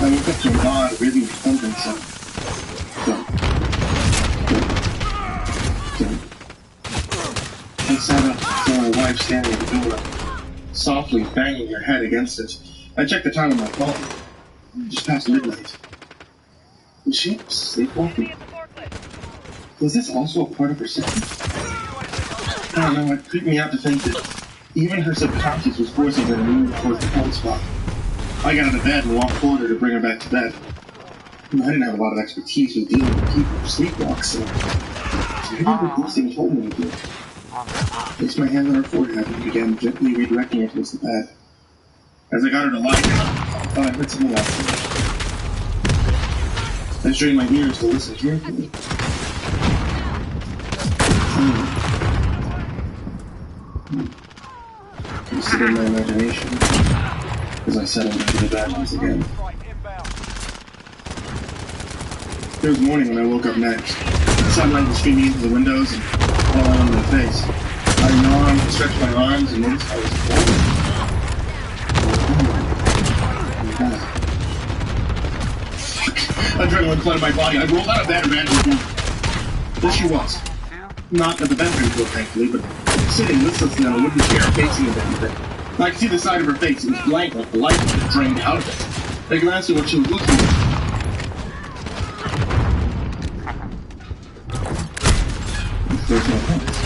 I woke up to an odd, really thumping sound. I sat up and saw my wife standing at the door, softly banging her head against it. I checked the time on my phone. Just past midnight. Was she sleepwalking? Was this also a part of her sickness? I don't know, it creeped me out to think that even her subconscious was forcing her to move towards the cold spot. I got out of bed and walked forward her to bring her back to bed. I didn't have a lot of expertise with dealing with people who sleepwalk, so I did what this thing told me to do. I placed my hand on her forehead and began gently redirecting her towards the bed. As I got her to lie down, I thought I heard someone laughing. I strained my ears to listen carefully. Twisted in my imagination as I settled into the bed once again. It was morning when I woke up next. The sunlight was streaming into the windows and falling on my face. I yawned and stretched my arms and noticed I was cold. Adrenaline flooded my body. I rolled out of bed and ran to the door. There she was. Not at the bedroom door, thankfully, but sitting listlessly on a wooden chair facing the bed. I could see the side of her face. It was blank, like the light had drained out of it. I glanced at what she was looking at. There's no hands.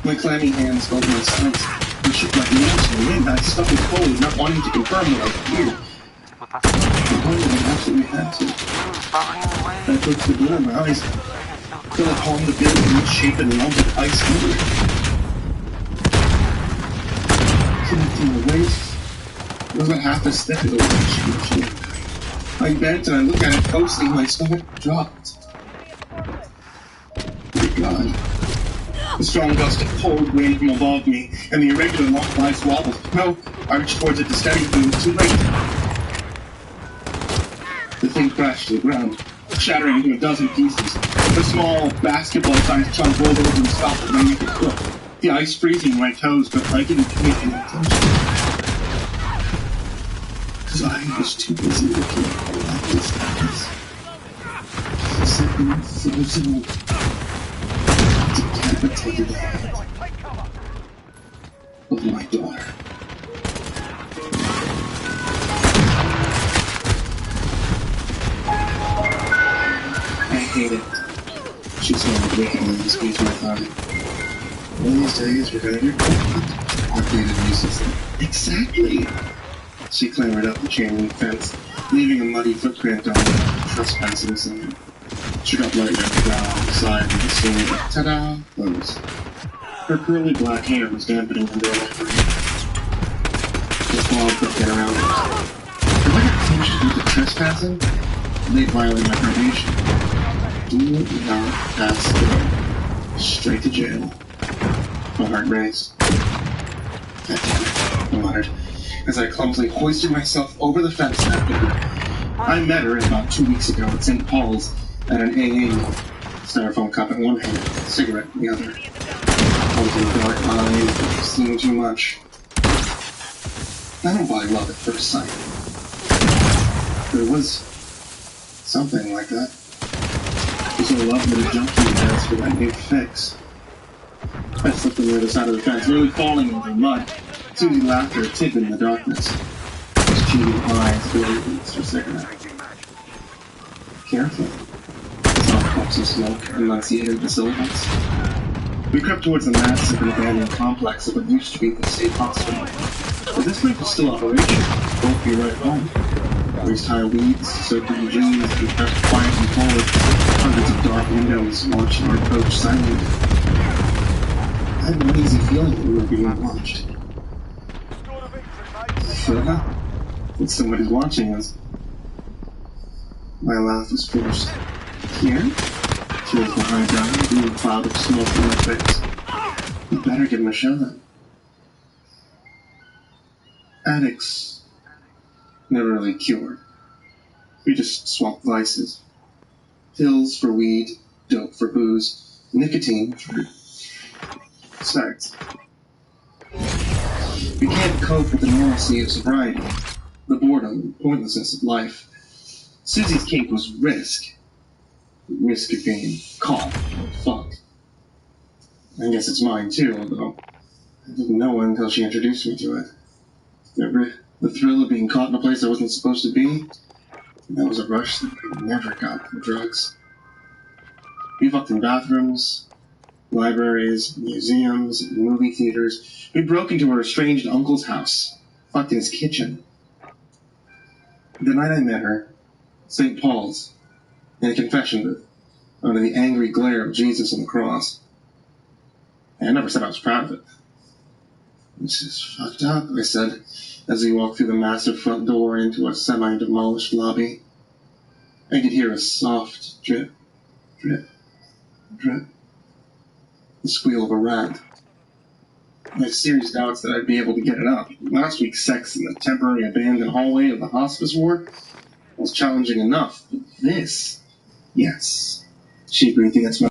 My clammy hands felt my sides. I shook my hands in the wind. I stuck with cold, not wanting to confirm what I feared. I absolutely had to. I approached the door, my eyes fell upon the building, misshapen lump of ice under it. Connecting my waist, it wasn't half as thick as it was actually. I bent and I looked at it closely, and my stomach dropped. Good God. A strong gust of cold wind from above me, and the irregular lock lights wobbled. No, I reached towards it to steady, but it was too late. The thing crashed to the ground, shattering into a dozen pieces. A small, basketball-sized chunk rolled over and stopped at my naked foot. The ice freezing my toes, but I didn't pay any attention. Because I was too busy looking at these things. Sitting frozen, decapitated head of my daughter. I hate it. She smiled wickedly and squeezed my thigh. One of these days we're gonna get caught. I pleaded uselessly. Exactly! She clambered up the chain link fence, leaving a muddy footprint on the trespassing sign. She got light down the ground beside me, seeing ta-da, close. Her curly black hair was dampening under a light rain. The fog could get around her. If I got punished with the trespassing, they'd violate my probation. Do not pass go. Straight to jail. My heart raced. God damn it, I muttered, as I clumsily hoisted myself over the fence after her. I met her about 2 weeks ago at St. Paul's at an AA meeting. Styrofoam cup in one hand, cigarette in the other. Holding dark eyes, seeing too much. I don't buy love at first sight. There was something like that. It was a love that a junkie has for that new fix. I slipped on the other side of the fence, nearly falling into the mud. Susie laughed her tip in the darkness. His cheating eyes filled with her cigarette. Careful. Soft puffs of smoke enunciated the syllables. We crept towards the massive and abandoned complex of what used to be the state hospital. But this place was still operational. Won't be right home. Waist-high weeds, soaking jeans, and pressed quietly forward. Hundreds of dark windows watching our approach silently. I had an uneasy feeling that we were being watched. Shut up. That somebody's watching us. My laugh was forced. Here? She was behind down, a blue cloud of smoke in my face. You better give him a shot. Addicts never really cured. We just swapped vices. Pills for weed, dope for booze, nicotine for sex. We can't cope with the normalcy of sobriety, the boredom and pointlessness of life. Susie's kink was risk. Risk of being caught or fucked. I guess it's mine too, although I didn't know it until she introduced me to it. The thrill of being caught in a place I wasn't supposed to be, that was a rush that I never got from drugs. We fucked in bathrooms, libraries, museums, movie theaters. We broke into her estranged uncle's house, fucked in his kitchen. The night I met her, St. Paul's, in a confession booth, under the angry glare of Jesus on the cross. I never said I was proud of it. This is fucked up, I said, as we walked through the massive front door into a semi-demolished lobby. I could hear a soft drip, drip, drip. The squeal of a rat. I had serious doubts that I'd be able to get it up. Last week's sex in the temporary abandoned hallway of the hospice ward was challenging enough, but this... Yes. She breathed against my